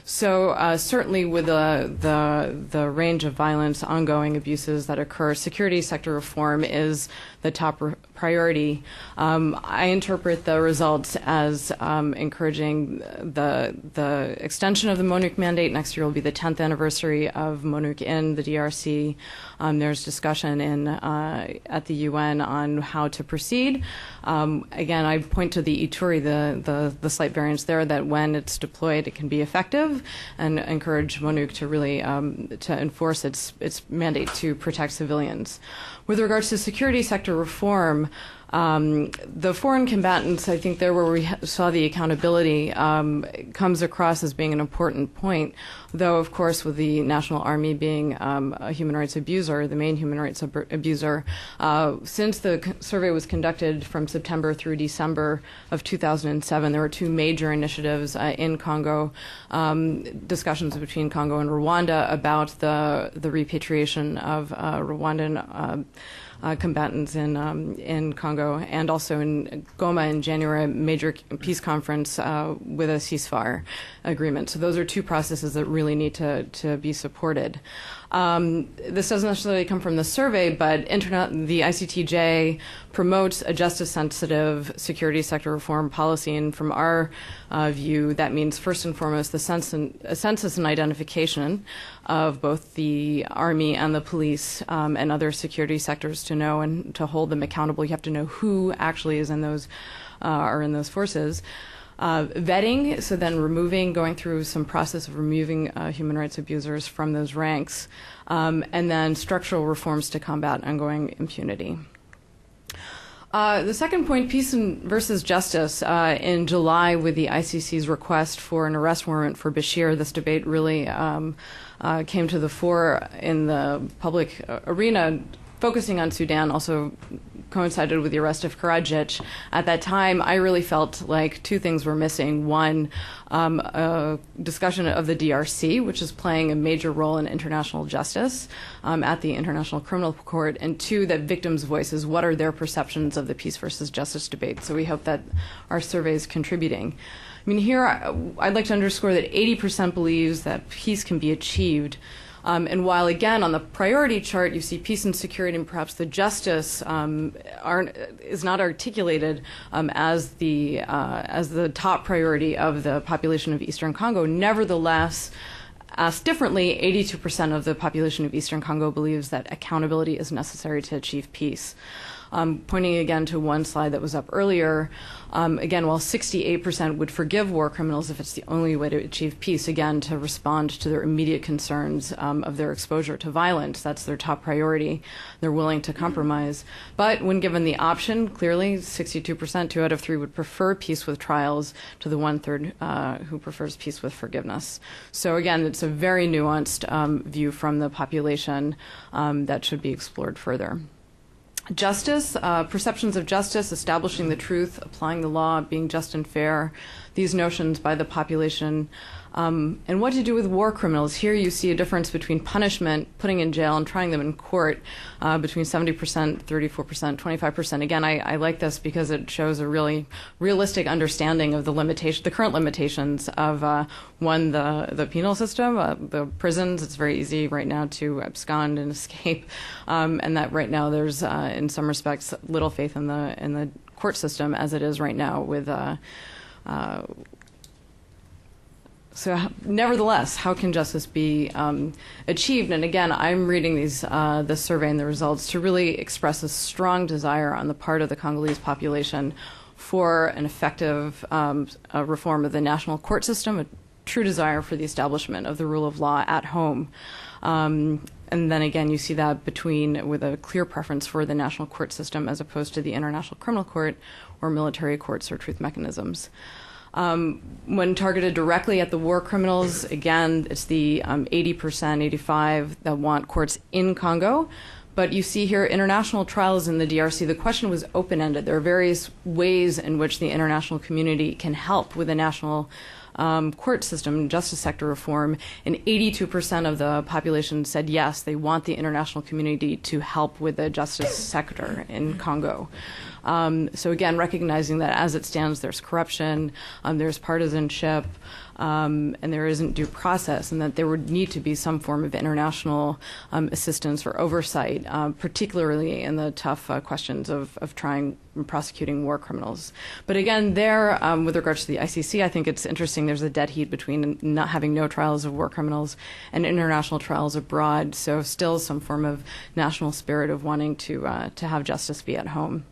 So certainly with the range of violence, ongoing abuses that occur, security sector reform is the top priority. I interpret the results as encouraging the extension of the MONUC mandate. Next year will be the 10th anniversary of MONUC in the DRC. There's discussion at the UN on how to proceed. Again, I point to the Ituri, the slight variance there, that when it's deployed, it can be effective, and encourage MONUC to really to enforce its mandate to protect civilians. With regards to security sector reform, the foreign combatants, I think there where we saw the accountability comes across as being an important point, though, of course, with the National Army being a human rights abuser, the main human rights abuser, since the survey was conducted from September through December of 2007, there were two major initiatives in Congo, discussions between Congo and Rwanda about the repatriation of Rwandan combatants in Congo, and also in Goma in January, a major peace conference with a ceasefire agreement. So those are two processes that really need to be supported. This doesn't necessarily come from the survey, but the ICTJ promotes a justice-sensitive security sector reform policy, and from our view, that means first and foremost a census and identification of both the army and the police and other security sectors to know and to hold them accountable. You have to know who actually is in those are in those forces. Vetting, so then going through some process of removing human rights abusers from those ranks, and then structural reforms to combat ongoing impunity. The second point, peace versus justice. In July, with the ICC's request for an arrest warrant for Bashir, this debate really came to the fore in the public arena, focusing on Sudan, also coincided with the arrest of Karadzic. At that time, I really felt like two things were missing. One, a discussion of the DRC, which is playing a major role in international justice at the International Criminal Court, and two, that victims' voices, what are their perceptions of the peace versus justice debate? So we hope that our survey is contributing. I mean, here I'd like to underscore that 80% believes that peace can be achieved. And while, again, on the priority chart, you see peace and security and perhaps the justice is not articulated as the top priority of the population of Eastern Congo. Nevertheless, asked differently, 82% of the population of Eastern Congo believes that accountability is necessary to achieve peace. Pointing again to one slide that was up earlier, again, while 68% would forgive war criminals if it's the only way to achieve peace, again, to respond to their immediate concerns of their exposure to violence, that's their top priority. They're willing to compromise. But when given the option, clearly 62%, 2 out of 3, would prefer peace with trials to the 1/3 who prefers peace with forgiveness. So again, it's a very nuanced view from the population that should be explored further. Justice, perceptions of justice, establishing the truth, applying the law, being just and fair, these notions by the population, and what to do with war criminals. Here you see a difference between punishment, putting in jail, and trying them in court, between 70%, 34%, 25%. Again, I like this because it shows a really realistic understanding of the current limitations of, one, the penal system, the prisons. It's very easy right now to abscond and escape, and that right now there's, in some respects, little faith in the court system as it is right now with so nevertheless, how can justice be achieved? And again, I'm reading this survey and the results to really express a strong desire on the part of the Congolese population for an effective reform of the national court system, a true desire for the establishment of the rule of law at home. And then again, you see that with a clear preference for the national court system as opposed to the International Criminal Court or military courts or truth mechanisms. When targeted directly at the war criminals, again, it's the 80%, 85% that want courts in Congo. But you see here international trials in the DRC. The question was open-ended. There are various ways in which the international community can help with the national court system, justice sector reform, and 82% of the population said yes, they want the international community to help with the justice sector in Congo. So again, recognizing that as it stands, there's corruption, there's partisanship, and there isn't due process, and that there would need to be some form of international assistance or oversight, particularly in the tough questions of trying and prosecuting war criminals. But again, there, with regards to the ICC, I think it's interesting there's a dead heat between not having no trials of war criminals and international trials abroad, so still some form of national spirit of wanting to have justice be at home.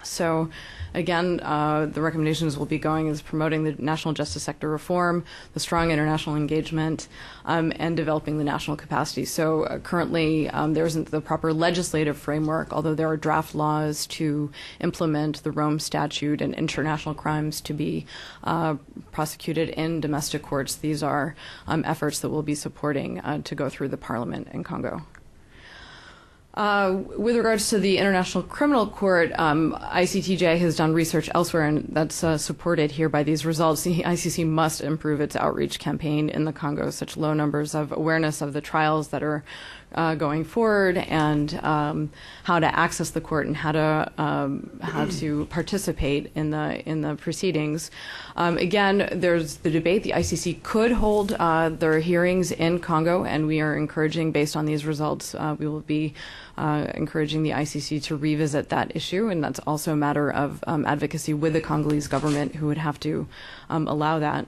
So, again, the recommendations will be going is promoting the national justice sector reform, the strong international engagement, and developing the national capacity. So currently there isn't the proper legislative framework, although there are draft laws to implement the Rome Statute and international crimes to be prosecuted in domestic courts. These are efforts that we'll be supporting to go through the parliament in Congo. With regards to the International Criminal Court, ICTJ has done research elsewhere, and that's supported here by these results. The ICC must improve its outreach campaign in the Congo. Such low numbers of awareness of the trials that are going forward, and how to access the court and how to participate in the proceedings. Again, there's the debate. The ICC could hold their hearings in Congo, and we are encouraging, based on these results, we will be encouraging the ICC to revisit that issue, and that's also a matter of advocacy with the Congolese government, who would have to allow that.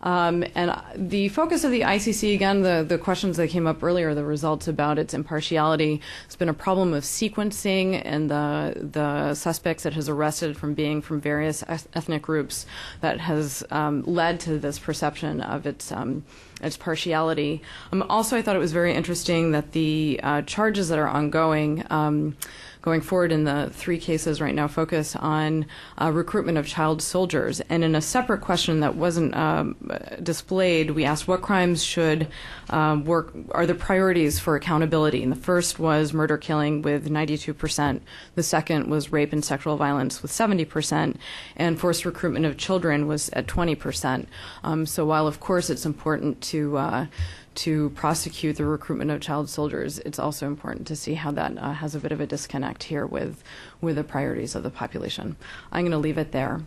And the focus of the ICC, again, the questions that came up earlier, the results about its impartiality, it's been a problem of sequencing and the suspects it has arrested from being from various ethnic groups that has led to this perception of its partiality. Also, I thought it was very interesting that the charges that are ongoing going forward in the 3 cases right now focus on recruitment of child soldiers. And in a separate question that wasn't displayed, we asked what crimes should are the priorities for accountability. And the first was murder killing with 92%. The second was rape and sexual violence with 70%. And forced recruitment of children was at 20%. So while, of course, it's important to prosecute the recruitment of child soldiers, it's also important to see how that has a bit of a disconnect here with the priorities of the population. I'm going to leave it there.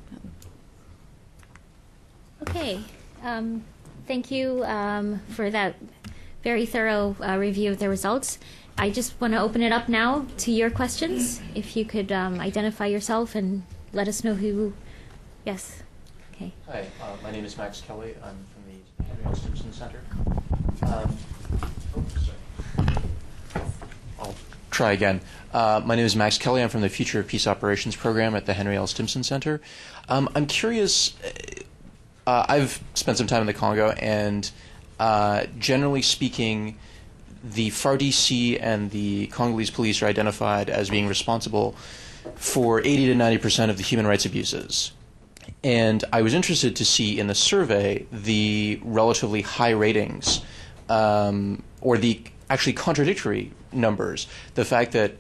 Okay. Thank you for that very thorough review of the results. I just want to open it up now to your questions. If you could identify yourself and let us know who. Yes. Okay. Hi, my name is Max Kelly. I'm from the Henry S. Simpson Center. try again. My name is Max Kelly. I'm from the Future of Peace Operations program at the Henry L. Stimson Center. I'm curious, I've spent some time in the Congo, and generally speaking, the FARDC and the Congolese police are identified as being responsible for 80 to 90% of the human rights abuses. And I was interested to see in the survey the relatively high ratings, or the actually contradictory numbers. The fact that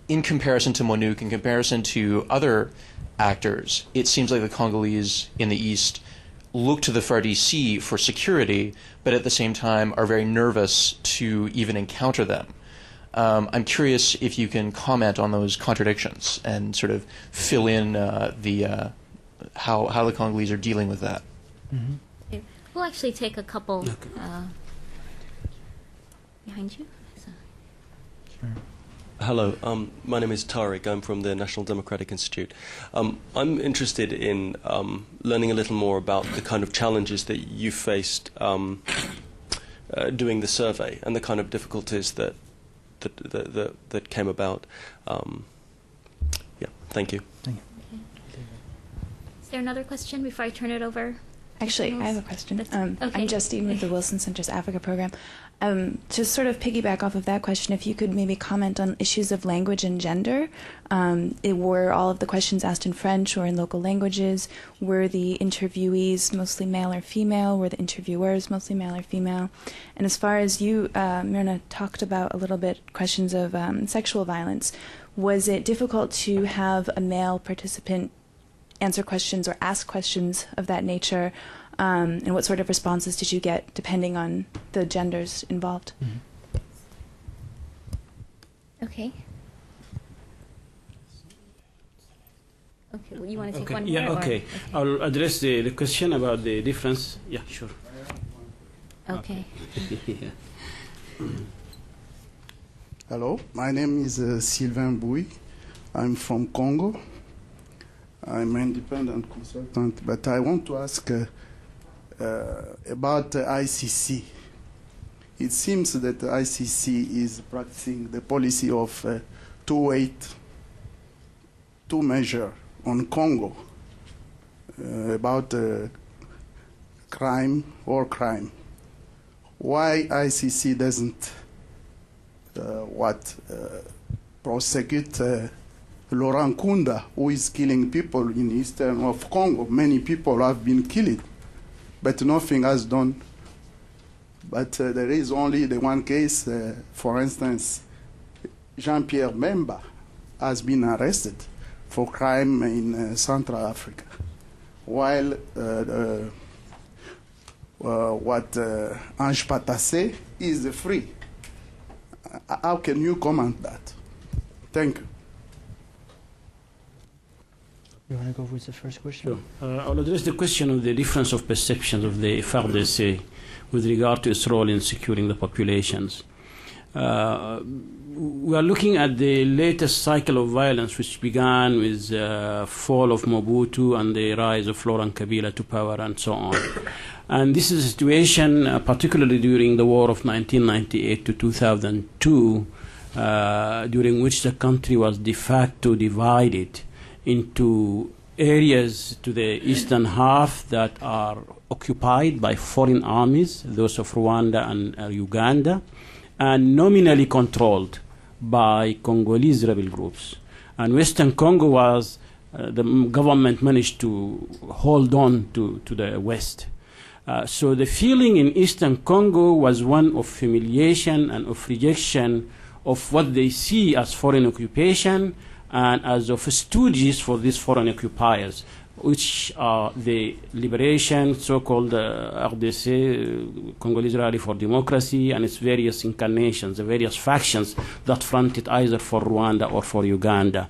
in comparison to MONUC, in comparison to other actors, it seems like the Congolese in the East look to the FARDC for security, but at the same time are very nervous to even encounter them. I'm curious if you can comment on those contradictions and sort of fill in how the Congolese are dealing with that. Mm-hmm. Okay. We'll actually take a couple behind you. So. Sure. Hello, my name is Tariq. I'm from the National Democratic Institute. I'm interested in learning a little more about the kind of challenges that you faced doing the survey and the kind of difficulties that came about. Yeah, thank you. Thank you. Okay. Is there another question before I turn it over? Actually, I have a question. Okay. I'm Justine with the Wilson Center's Africa program. To sort of piggyback off of that question, if you could maybe comment on issues of language and gender. Were all of the questions asked in French or in local languages? Were the interviewees mostly male or female? Were the interviewers mostly male or female? And as far as you, Myrna, talked about a little bit questions of sexual violence, was it difficult to have a male participant answer questions or ask questions of that nature? And what sort of responses did you get depending on the genders involved? Mm-hmm. Okay. Okay, well, you want to take one Yeah, more? okay. I'll address the question about the difference. Yeah, sure. Okay. Yeah. Hello, my name is Sylvain Bouy. I'm from Congo. I'm an independent consultant, but I want to ask about ICC. It seems that the ICC is practicing the policy of two measure on Congo about crime or crime. Why ICC doesn't prosecute Laurent Nkunda, who is killing people in eastern of Congo? Many people have been killed, but nothing has done. But there is only the one case, for instance, Jean-Pierre Bemba has been arrested for crime in Central Africa, while Ange Patassé is free. How can you comment that? Thank you. You want to go with the first question? Sure. I'll address the question of the difference of perceptions of the FARDC with regard to its role in securing the populations. We are looking at the latest cycle of violence, which began with the fall of Mobutu and the rise of Laurent Kabila to power and so on. And this is a situation, particularly during the war of 1998 to 2002, during which the country was de facto divided into areas to the eastern half that are occupied by foreign armies, those of Rwanda and Uganda, and nominally controlled by Congolese rebel groups. And Western Congo was, the government managed to hold on to the west. So the feeling in Eastern Congo was one of humiliation and of rejection of what they see as foreign occupation and as of stooges for these foreign occupiers, which are the liberation, so-called RDC, Congolese Rally for Democracy, and its various incarnations, the various factions that fronted either for Rwanda or for Uganda.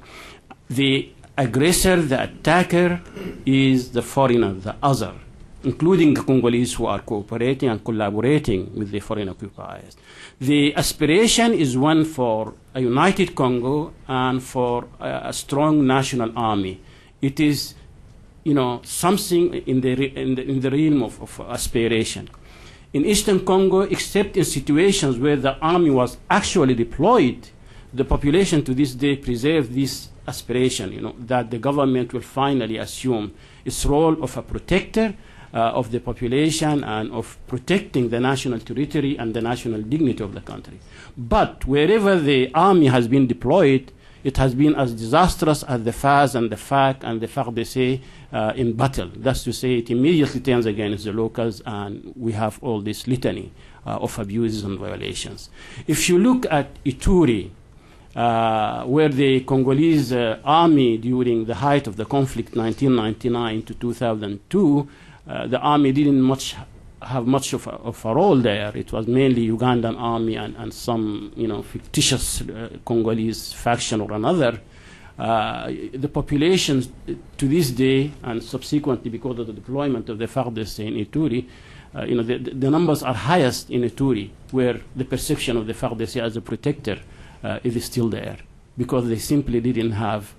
The aggressor, the attacker, is the foreigner, the other, including the Congolese who are cooperating and collaborating with the foreign occupiers. The aspiration is one for a united Congo and for a strong national army. It is, something in the realm of aspiration. In Eastern Congo, except in situations where the army was actually deployed the population to this day preserve this aspiration, that the government will finally assume its role of a protector of the population and of protecting the national territory and the national dignity of the country. But wherever the army has been deployed, it has been as disastrous as the FAS and the FAC and the FARDC in battle. That's to say, it immediately turns against the locals, and we have all this litany of abuses and violations. If you look at Ituri, where the Congolese army, during the height of the conflict, 1999 to 2002, the army didn't have much of a role there. It was mainly Ugandan army and some, fictitious Congolese faction or another. The population to this day, and subsequently because of the deployment of the FARDC in Ituri, the numbers are highest in Ituri, where the perception of the FARDC as a protector is still there, because they simply didn't have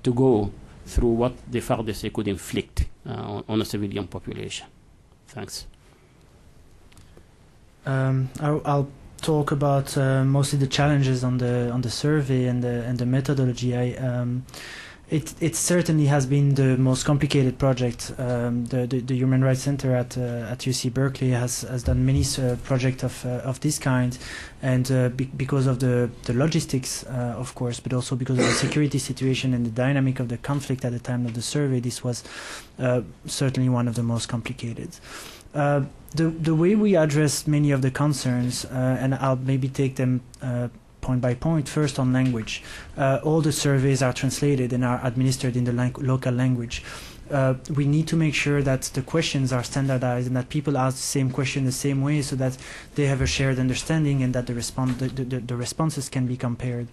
to go through what the FARDC could inflict on a civilian population. Thanks. I'll talk about mostly the challenges on the survey and the methodology. It certainly has been the most complicated project. The Human Rights Center at UC Berkeley has done many projects of this kind, and because of the logistics, of course, but also because of the security situation and the dynamic of the conflict at the time of the survey, this was certainly one of the most complicated. The way we address many of the concerns, and I'll maybe take them point by point. First, on language. All the surveys are translated and are administered in the local language. We need to make sure that the questions are standardized and that people ask the same question the same way, so that they have a shared understanding and that the responses can be compared.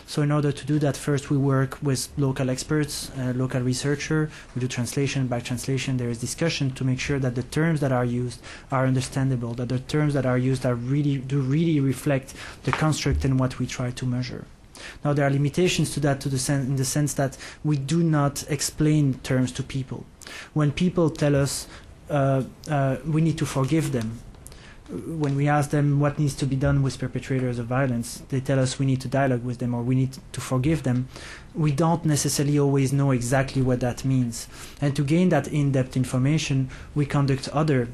So in order to do that, first we work with local experts, local researcher. We do translation by translation. There is discussion to make sure that the terms that are used are understandable, that the terms that are used do really reflect the construct and what we try to measure. Now, there are limitations to that in the sense that we do not explain terms to people. When people tell us we need to forgive them, when we ask them what needs to be done with perpetrators of violence, they tell us we need to dialogue with them or we need to forgive them. We don't necessarily always know exactly what that means. And to gain that in-depth information, we conduct other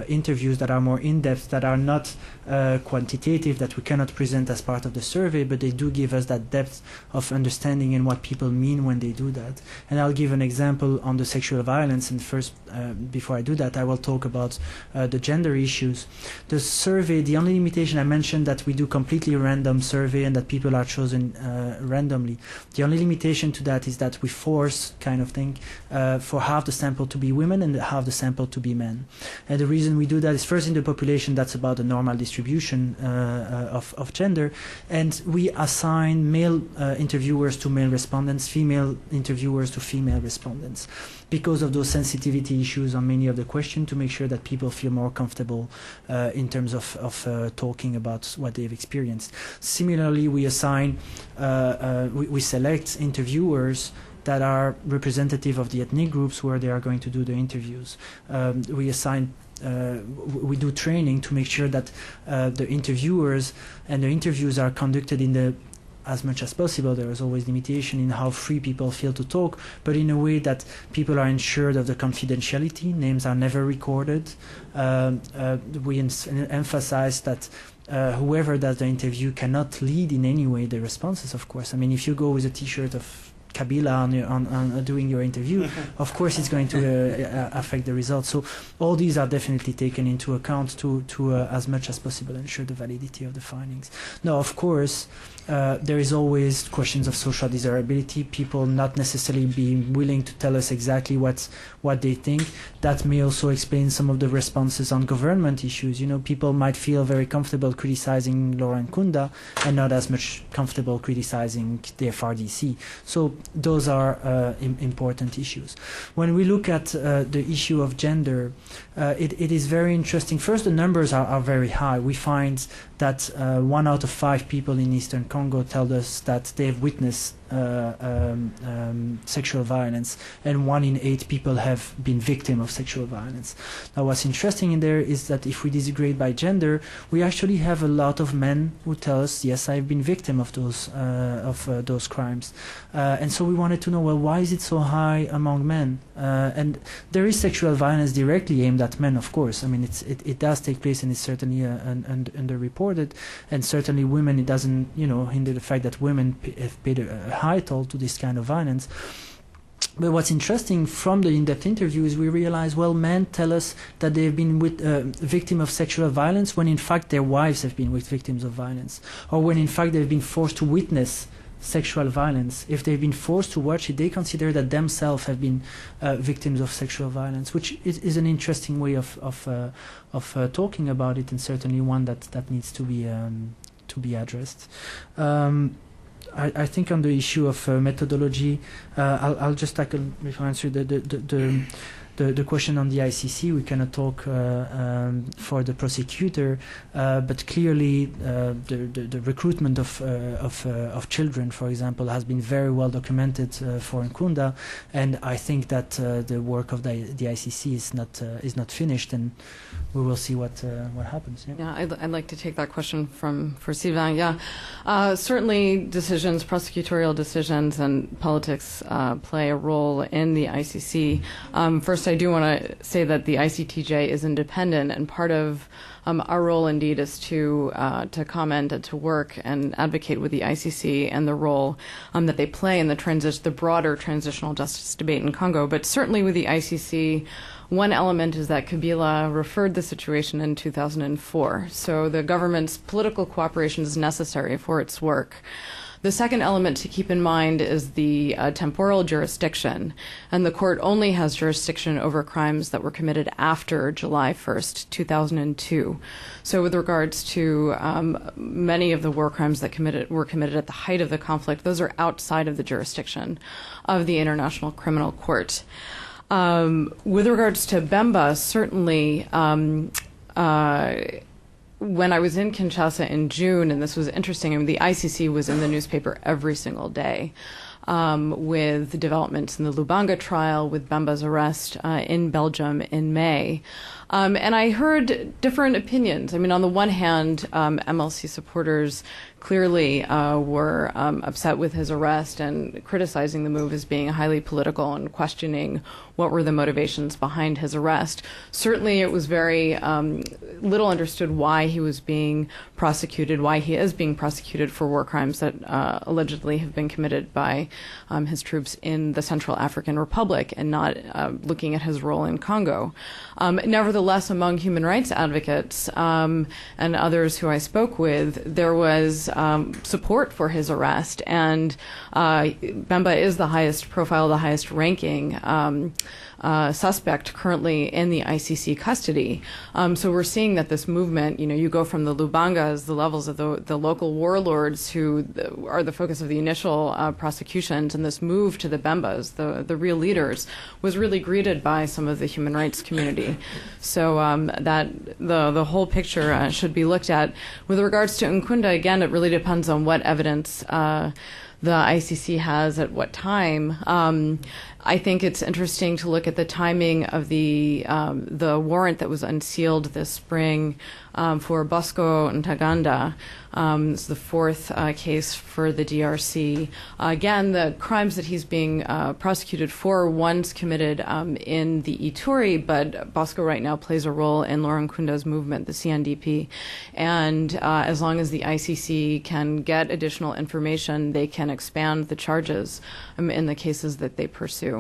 interviews that are more in-depth, that are not quantitative, that we cannot present as part of the survey, but they do give us that depth of understanding and what people mean when they do that. And I'll give an example on the sexual violence. And first, before I do that, I will talk about the gender issues. The survey, the only limitation, I mentioned that we do completely random survey and that people are chosen randomly. The only limitation to that is that we force, kind of thing, for half the sample to be women and half the sample to be men. And the reason we do that is, first, in the population, that's about the normal distribution of gender, and we assign male interviewers to male respondents, female interviewers to female respondents, because of those sensitivity issues on many of the questions, to make sure that people feel more comfortable in terms of talking about what they've experienced. Similarly, we assign, we select interviewers that are representative of the ethnic groups where they are going to do the interviews. We assign we do training to make sure that the interviewers and the interviews are conducted in the, as much as possible. There is always limitation in how free people feel to talk, but in a way that people are ensured of the confidentiality. Names are never recorded. We emphasize that whoever does the interview cannot lead in any way the responses, of course. I mean, if you go with a T-shirt of Kabila on doing your interview, of course it's going to affect the results. So all these are definitely taken into account to as much as possible ensure the validity of the findings. Now, of course, there is always questions of social desirability, people not necessarily being willing to tell us exactly what they think. That may also explain some of the responses on government issues. You know, people might feel very comfortable criticizing Laurent Nkunda and not as much comfortable criticizing the FRDC. So those are important issues. When we look at the issue of gender, it is very interesting. First, the numbers are very high. We find that 1 out of 5 people in Eastern Congo tell us that they've witnessed sexual violence, and 1 in 8 people have been victim of sexual violence. Now, what's interesting in there is that if we disaggregate by gender, we actually have a lot of men who tell us, yes, I've been victim of those crimes. And so we wanted to know, well, why is it so high among men? And there is sexual violence directly aimed at men, of course. I mean, it does take place, and it's certainly underreported. And certainly women, it doesn't, hinder the fact that women have paid a high toll to this kind of violence. But what's interesting from the in-depth interview is we realize, well, men tell us that they've been victim of sexual violence when in fact their wives have been victims of violence, or when in fact they've been forced to witness sexual violence. If they've been forced to watch it, they consider that themselves have been victims of sexual violence, which is an interesting way of talking about it, and certainly one that needs to be addressed. I think on the issue of methodology, I'll just tackle, if I answer the question on the ICC. We cannot talk for the prosecutor, but clearly the recruitment of children, for example, has been very well documented for Nkunda, and I think that the work of the ICC is not finished, and we will see what happens. Yeah, I'd like to take that question for Sylvain. Yeah, certainly decisions, prosecutorial decisions, and politics play a role in the ICC. First, I do want to say that the ICTJ is independent, and part of our role indeed is to comment and to work and advocate with the ICC and the role that they play in the broader transitional justice debate in Congo. But certainly with the ICC, one element is that Kabila referred the situation in 2004. So the government's political cooperation is necessary for its work. The second element to keep in mind is the temporal jurisdiction, and the court only has jurisdiction over crimes that were committed after July 1st, 2002. So with regards to many of the war crimes that were committed at the height of the conflict, those are outside of the jurisdiction of the International Criminal Court. With regards to Bemba, certainly when I was in Kinshasa in June, and this was interesting, I mean, the ICC was in the newspaper every single day with developments in the Lubanga trial, with Bemba's arrest in Belgium in May. And I heard different opinions. I mean, on the one hand, MLC supporters clearly were upset with his arrest and criticizing the move as being highly political and questioning what were the motivations behind his arrest. Certainly it was very little understood why he was being prosecuted, why he is being prosecuted for war crimes that allegedly have been committed by his troops in the Central African Republic, and not looking at his role in Congo. Nevertheless, among human rights advocates and others who I spoke with, there was support for his arrest, and Bemba is the highest profile, the highest ranking suspect currently in the ICC custody. So we're seeing that this movement, you go from the Lubangas, the levels of the local warlords who are the focus of the initial prosecutions, and this move to the Bembas, the real leaders, was really greeted by some of the human rights community. So that the whole picture should be looked at. With regards to Nkunda, again, it really depends on what evidence the ICC has at what time. I think it's interesting to look at the timing of the warrant that was unsealed this spring for Bosco Ntaganda. It's the fourth case for the DRC. Again, the crimes that he's being prosecuted for, one's committed in the Ituri, but Bosco right now plays a role in Laurent Nkunda's movement, the CNDP. And as long as the ICC can get additional information, they can expand the charges in the cases that they pursue.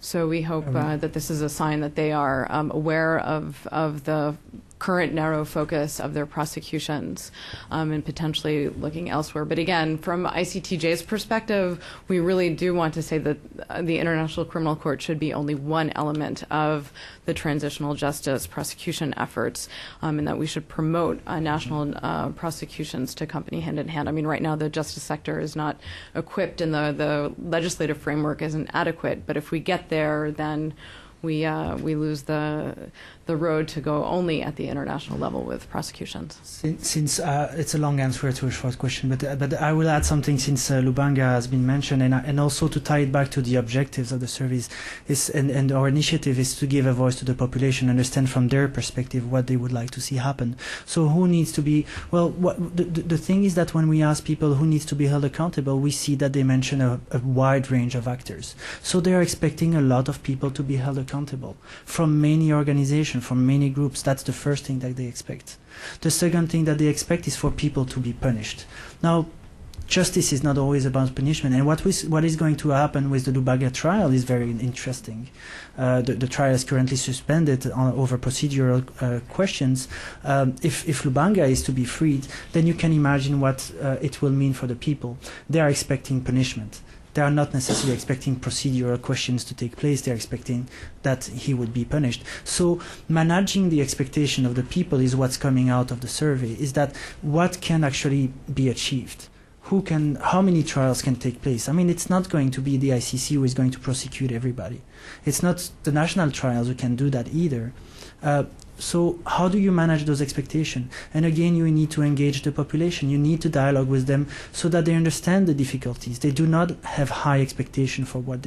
So we hope that this is a sign that they are aware of the current narrow focus of their prosecutions and potentially looking elsewhere. But again, from ICTJ's perspective, we really do want to say that the International Criminal Court should be only one element of the transitional justice prosecution efforts, and that we should promote national prosecutions to accompany hand in hand. I mean, right now the justice sector is not equipped and the legislative framework isn't adequate, but if we get there, then we lose the road to go only at the international level with prosecutions. Since it's a long answer to a short question, but I will add something since Lubanga has been mentioned, and also to tie it back to the objectives of the service and our initiative is to give a voice to the population, understand from their perspective what they would like to see happen. So who needs to be, well, the thing is that when we ask people who needs to be held accountable, we see that they mention a wide range of actors. So they are expecting a lot of people to be held accountable from many organizations, from many groups. That's the first thing that they expect. The second thing that they expect is for people to be punished. Now, justice is not always about punishment, and what is going to happen with the Lubanga trial is very interesting. The trial is currently suspended over procedural questions. If Lubanga is to be freed, then you can imagine what it will mean for the people. They are expecting punishment. They are not necessarily expecting procedural questions to take place. They are expecting that he would be punished. So managing the expectation of the people is what's coming out of the survey, is that what can actually be achieved. How many trials can take place? I mean, it's not going to be the ICC who is going to prosecute everybody. It's not the national trials who can do that either. So how do you manage those expectations? And again, you need to engage the population. You need to dialogue with them so that they understand the difficulties. They do not have high expectation for what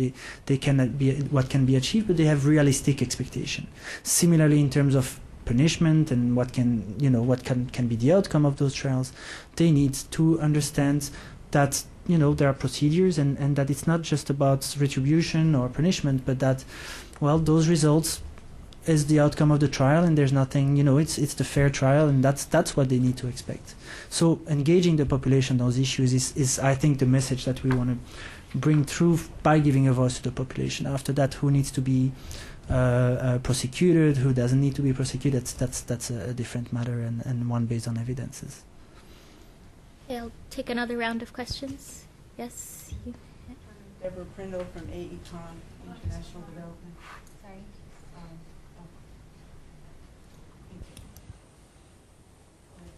what can be achieved, but they have realistic expectation. Similarly, in terms of punishment and what can be the outcome of those trials, they need to understand that there are procedures and that it's not just about retribution or punishment, but that, well, those results is the outcome of the trial, and there's nothing, it's the fair trial, and that's what they need to expect. So engaging the population on those issues is I think the message that we want to bring through by giving a voice to the population. After that, who needs to be prosecuted, who doesn't need to be prosecuted, that's a different matter and one based on evidences. Okay, I'll take another round of questions. Yes? Deborah Prindle from AECOM International Development. Sorry.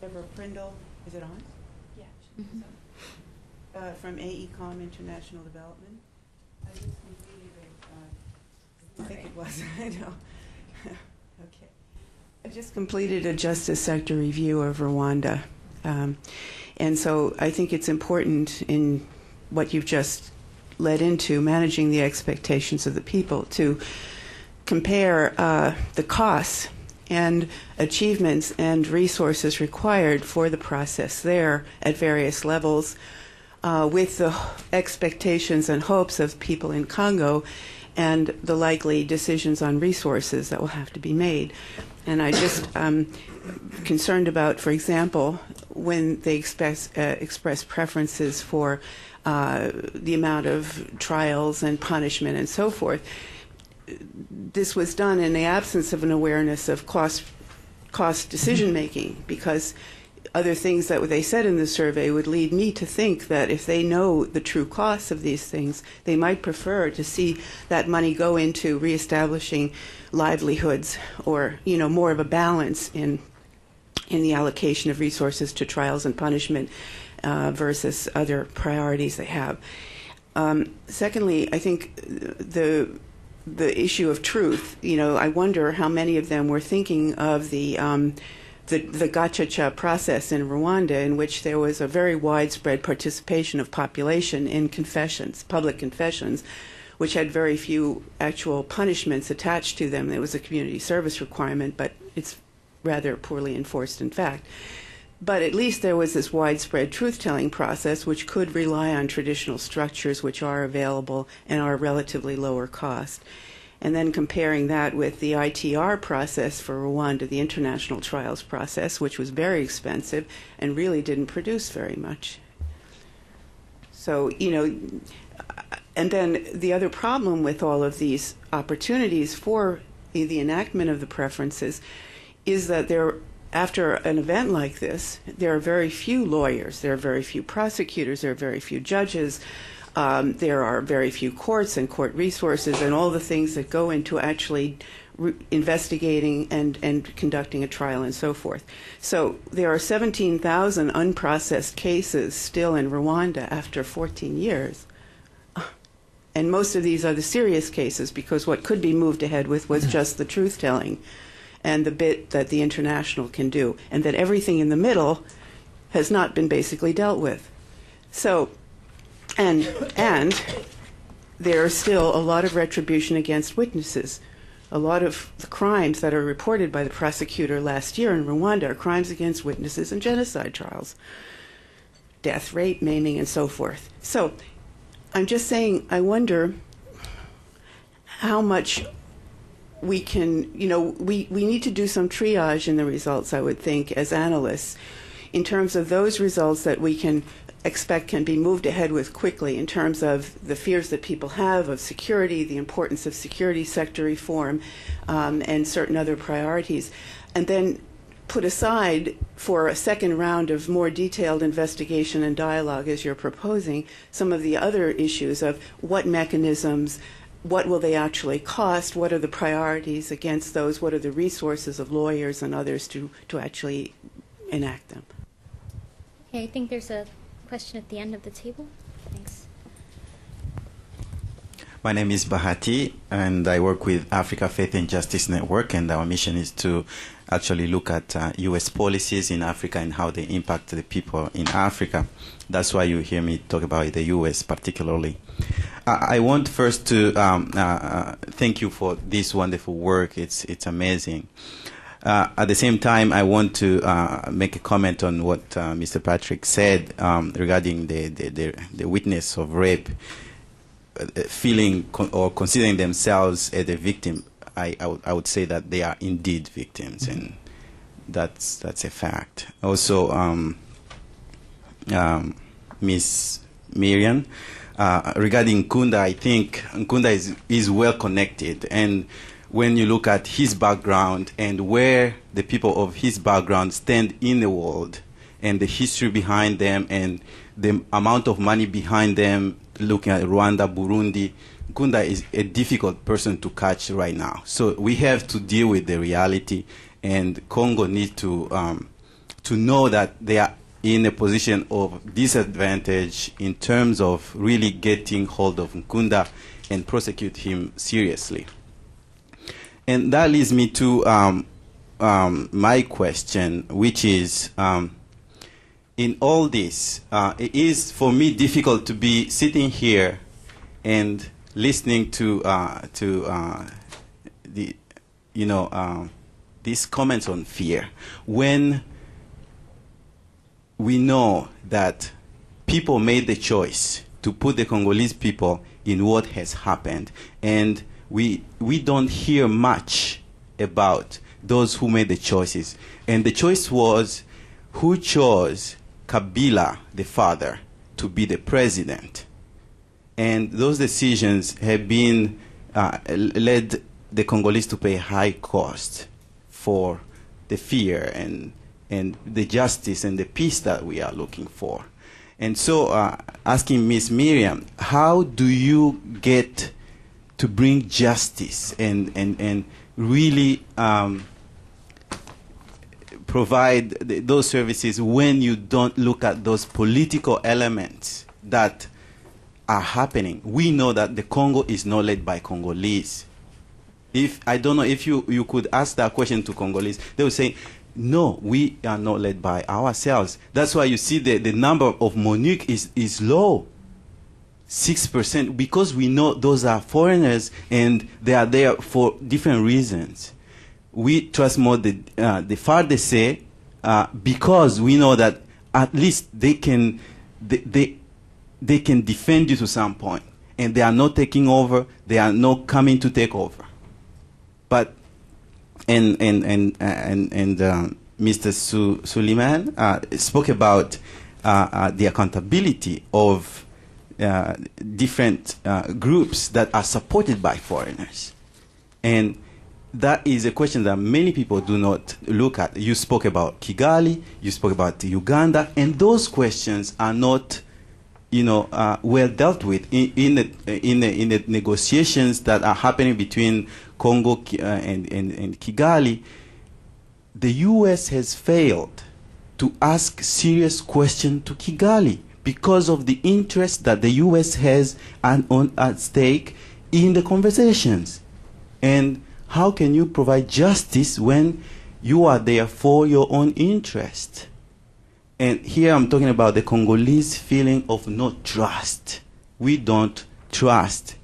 Deborah Prindle, is it on? Yeah. Mm-hmm. From AECOM International Development. I just completed I think it was. I know. Okay. I just completed a justice sector review of Rwanda. And so I think it's important in what you've just led into, managing the expectations of the people, to compare the costs and achievements and resources required for the process there at various levels with the expectations and hopes of people in Congo and the likely decisions on resources that will have to be made. And I just concerned about, for example, when they express preferences for the amount of trials and punishment and so forth. This was done in the absence of an awareness of cost decision making, because other things that they said in the survey would lead me to think that if they know the true costs of these things, they might prefer to see that money go into reestablishing livelihoods, or more of a balance in the allocation of resources to trials and punishment versus other priorities they have. Secondly, I think the issue of truth, I wonder how many of them were thinking of the gacaca process in Rwanda, in which there was a very widespread participation of population in confessions, public confessions, which had very few actual punishments attached to them. There was a community service requirement, but it's rather poorly enforced in fact. But at least there was this widespread truth-telling process, which could rely on traditional structures which are available and are relatively lower cost. And then comparing that with the ITR process for Rwanda, the international trials process, which was very expensive and really didn't produce very much. So, and then the other problem with all of these opportunities for the enactment of the preferences is that after an event like this, there are very few lawyers, there are very few prosecutors, there are very few judges, there are very few courts and court resources and all the things that go into actually investigating and conducting a trial and so forth. So there are 17,000 unprocessed cases still in Rwanda after 14 years. And most of these are the serious cases, because what could be moved ahead with was just the truth-telling and the bit that the international can do, and that everything in the middle has not been basically dealt with. So, and there are still a lot of retribution against witnesses. A lot of the crimes that are reported by the prosecutor last year in Rwanda are crimes against witnesses and genocide trials. Death, rape, maiming, and so forth. So I'm just saying, I wonder how much we can, we need to do some triage in the results, I would think, as analysts, in terms of those results that we can expect can be moved ahead with quickly, in terms of the fears that people have of security, the importance of security sector reform, and certain other priorities, and then put aside for a second round of more detailed investigation and dialogue, as you're proposing, some of the other issues of what mechanisms, what will they actually cost, what are the priorities against those, what are the resources of lawyers and others to actually enact them. Okay, I think there's a question at the end of the table. Thanks. My name is Bahati, and I work with Africa Faith and Justice Network, and our mission is to actually look at U.S. policies in Africa and how they impact the people in Africa. That's why you hear me talk about the U.S. particularly. I want first to thank you for this wonderful work. It's amazing. At the same time, I want to make a comment on what Mr. Patrick said regarding the witness of rape feeling or considering themselves as a victim. I would say that they are indeed victims, and that's a fact. Also, Ms. Miriam, regarding Nkunda, I think Nkunda is well connected, and when you look at his background and where the people of his background stand in the world, and the history behind them, and the amount of money behind them, looking at Rwanda, Burundi, Nkunda is a difficult person to catch right now. So we have to deal with the reality, and Congo needs to know that they are in a position of disadvantage in terms of really getting hold of Nkunda and prosecute him seriously. And that leads me to my question, which is, in all this, it is for me difficult to be sitting here and listening to these comments on fear, when we know that people made the choice to put the Congolese people in what has happened, and we don't hear much about those who made the choices. And the choice was who chose Kabila, the father, to be the president. And those decisions have been led the Congolese to pay high cost for the fear and the justice and the peace that we are looking for. And so asking Ms. Miriam, how do you get to bring justice and really provide those services when you don't look at those political elements that are happening? We know that the Congo is not led by Congolese. I don't know if you could ask that question to Congolese, they would say, no, we are not led by ourselves. That's why you see the number of MONUC is low, 6%, because we know those are foreigners and they are there for different reasons. We trust more the FARDC because we know that at least they can defend you to some point, and they are not taking over. They are not coming to take over. But Mr. Suleiman spoke about the accountability of different groups that are supported by foreigners, and that is a question that many people do not look at. You spoke about Kigali, you spoke about Uganda, and those questions are not, well dealt with in the negotiations that are happening between Congo and Kigali. The U.S. has failed to ask serious questions to Kigali. because of the interest that the U.S. has at stake in the conversations. And how can you provide justice when you are there for your own interest? And here I'm talking about the Congolese feeling of no trust. We don't trust.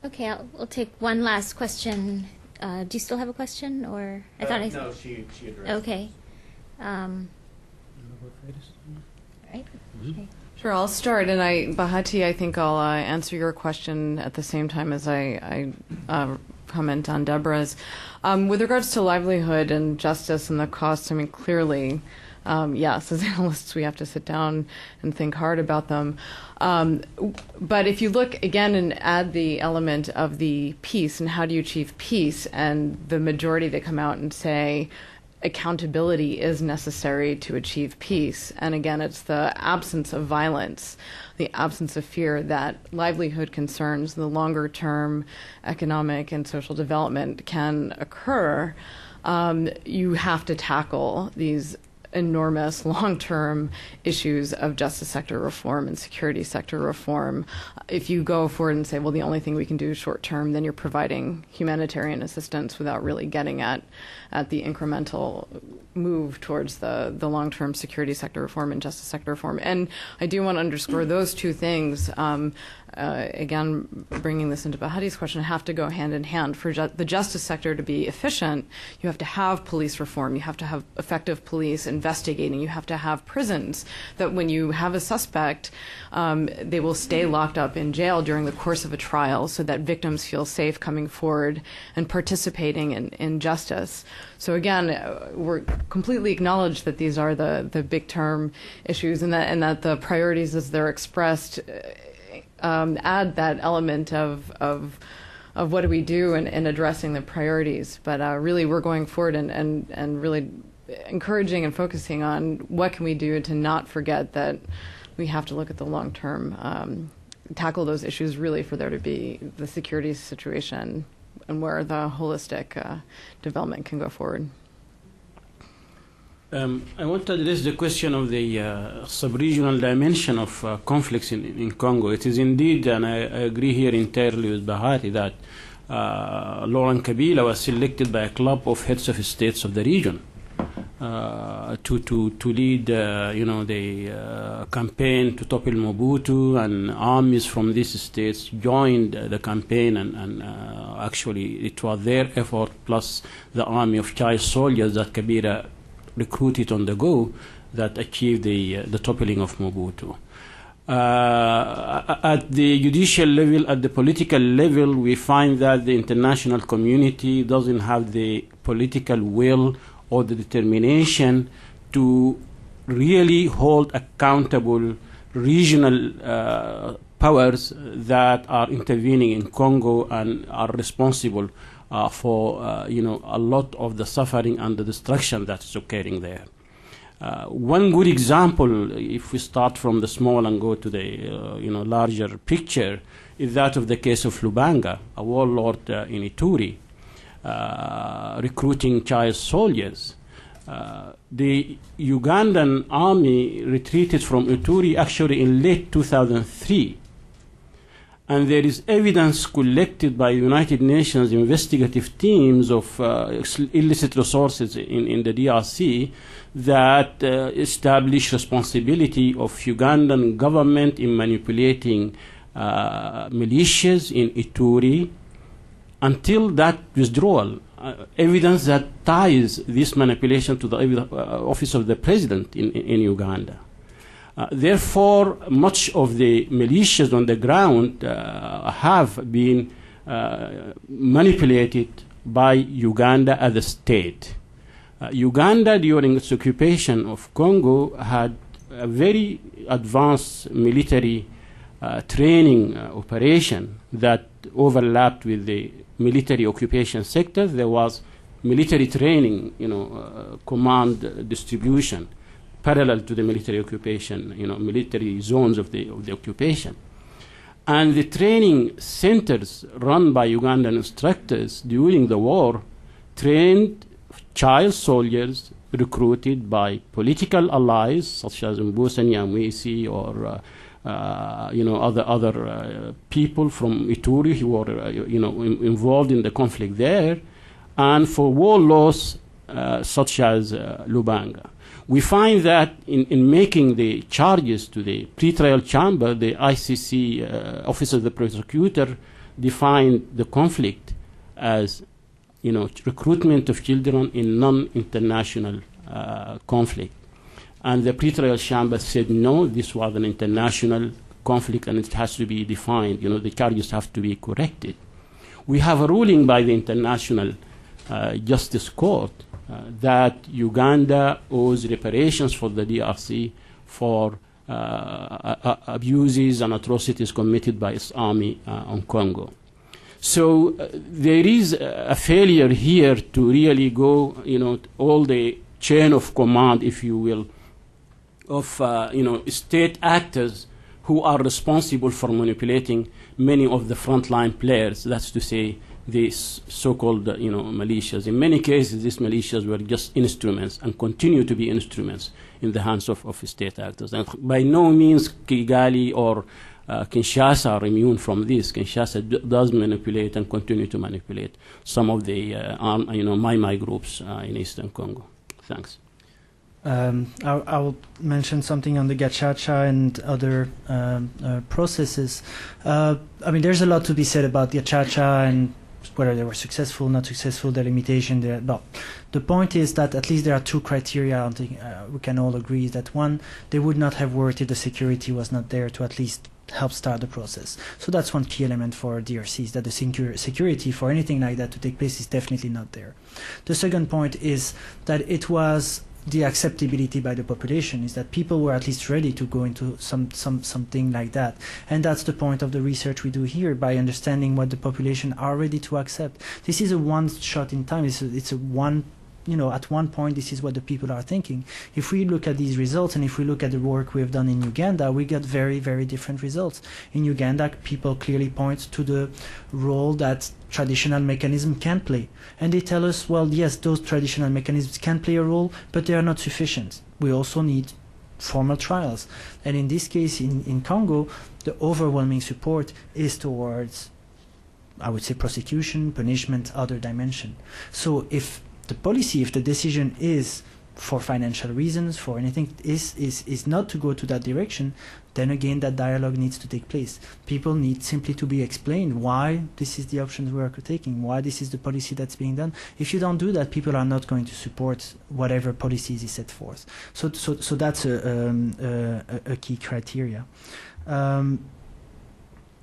Okay, we'll take one last question. Do you still have a question, or I thought no, she addressed. Okay. Right. Okay. Sure, I'll start, and Bahati, I think I'll answer your question at the same time as I comment on Deborah's. With regards to livelihood and justice and the costs, I mean, clearly, yes, as analysts, we have to sit down and think hard about them. But if you look again and add the element of the peace and how do you achieve peace, and the majority that come out and say accountability is necessary to achieve peace. And again, it's the absence of violence, the absence of fear, that livelihood concerns, the longer term economic and social development can occur. You have to tackle these enormous long-term issues of justice sector reform and security sector reform. If you go forward and say, well, the only thing we can do is short-term, then you're providing humanitarian assistance without really getting at the incremental move towards the long-term security sector reform and justice sector reform. And I do want to underscore those two things. Again, bringing this into Bahati's question, have to go hand in hand. For the justice sector to be efficient, you have to have police reform, you have to have effective police investigating, you have to have prisons that when you have a suspect, they will stay locked up in jail during the course of a trial so that victims feel safe coming forward and participating in justice. So again, we're completely acknowledge that these are the big term issues, and that the priorities as they're expressed add that element of what do we do in addressing the priorities. But really, we're going forward and really encouraging and focusing on what can we do to not forget that we have to look at the long term, tackle those issues really for there to be the security situation and where the holistic development can go forward. I want to address the question of the sub-regional dimension of conflicts in Congo. It is indeed, and I agree here entirely with Bahati, that Laurent Kabila was selected by a club of heads of states of the region to lead, the campaign to topple Mobutu, and armies from these states joined the campaign, and actually it was their effort plus the army of child soldiers that Kabila recruited on the go that achieved the toppling of Mobutu. At the judicial level, at the political level, we find that the international community doesn't have the political will or the determination to really hold accountable regional powers that are intervening in Congo and are responsible for a lot of the suffering and the destruction that is occurring there. One good example, if we start from the small and go to the larger picture, is that of the case of Lubanga, a warlord in Ituri, recruiting child soldiers. The Ugandan army retreated from Ituri actually in late 2003. And there is evidence collected by United Nations investigative teams of illicit resources in the DRC that establish responsibility of Ugandan government in manipulating militias in Ituri until that withdrawal. Evidence that ties this manipulation to the office of the president in Uganda. Therefore, much of the militias on the ground have been manipulated by Uganda as a state. Uganda, during its occupation of Congo, had a very advanced military training operation that overlapped with the military occupation sector. There was military training, command distribution, parallel to the military occupation, military zones of the occupation. And the training centers run by Ugandan instructors during the war trained child soldiers recruited by political allies such as Mbusa Nyamwisi or other people from Ituri who were involved in the conflict there, and for warlords such as Lubanga. We find that in making the charges to the pretrial chamber, the ICC Office of the Prosecutor defined the conflict as recruitment of children in non-international conflict. And the pretrial chamber said no, this was an international conflict and it has to be defined. The charges have to be corrected. We have a ruling by the International Justice Court that Uganda owes reparations for the DRC for abuses and atrocities committed by its army on Congo. So there is a failure here to really go, all the chain of command, if you will, of state actors who are responsible for manipulating many of the frontline players. That's to say, these so-called militias. In many cases, these militias were just instruments and continue to be instruments in the hands of state actors. And by no means Kigali or Kinshasa are immune from this. Kinshasa does manipulate and continue to manipulate some of the Mai groups in Eastern Congo. Thanks. I'll mention something on the Gacaca and other processes. There's a lot to be said about Gacaca and whether they were successful, not successful, the limitation there. But the point is that at least there are two criteria. I think we can all agree that one, they would not have worked if the security was not there to at least help start the process. So that's one key element for DRCs, that the security for anything like that to take place is definitely not there. The second point is that it was the acceptability by the population, is that people were at least ready to go into something like that. And that's the point of the research we do here, by understanding what the population are ready to accept. This is a one shot in time. It's a one, at one point, this is what the people are thinking. If we look at these results and if we look at the work we have done in Uganda, we get very, very different results. In Uganda, people clearly point to the role that traditional mechanism can play. And they tell us, well, yes, those traditional mechanisms can play a role, but they are not sufficient. We also need formal trials. And in this case, in Congo, the overwhelming support is towards, I would say, prosecution, punishment, other dimension. So if the policy, if the decision is for financial reasons, for anything, is not to go to that direction, then again that dialogue needs to take place. People need simply to be explained why this is the options we are taking, why this is the policy that's being done. If you don't do that, people are not going to support whatever policies is set forth. So that's a key criteria.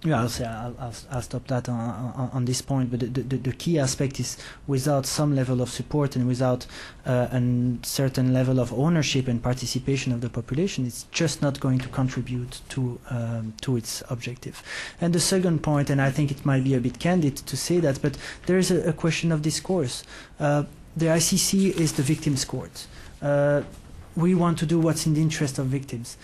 I'll stop that on this point, but the key aspect is without some level of support and without a certain level of ownership and participation of the population, it's just not going to contribute to its objective. And the second point, and I think it might be a bit candid to say that, but there is a question of discourse. The ICC is the victims' court. We want to do what's in the interest of victims.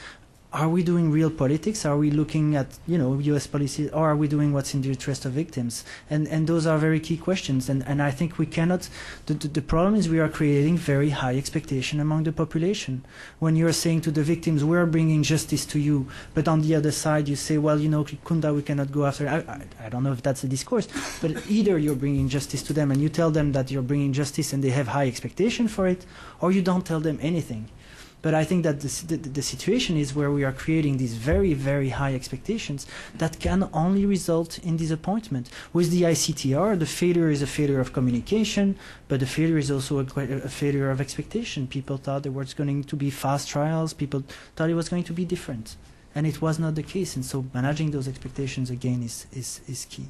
Are we doing real politics? Are we looking at, U.S. policy, or are we doing what's in the interest of victims? And those are very key questions. And I think we cannot, the problem is we are creating very high expectation among the population. When you're saying to the victims, we're bringing justice to you, but on the other side you say, well, Kunda, we cannot go after. I don't know if that's a discourse, but either you're bringing justice to them and you tell them that you're bringing justice and they have high expectation for it, or you don't tell them anything. But I think that the situation is where we are creating these very, very high expectations that can only result in disappointment. With the ICTR, the failure is a failure of communication, but the failure is also a failure of expectation. People thought there was going to be fast trials. People thought it was going to be different. And it was not the case. And so managing those expectations, again, is key.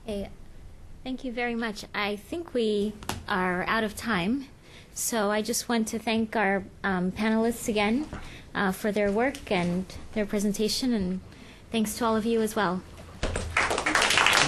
Okay. Thank you very much. I think we are out of time. So I just want to thank our panelists again for their work and their presentation, and thanks to all of you as well.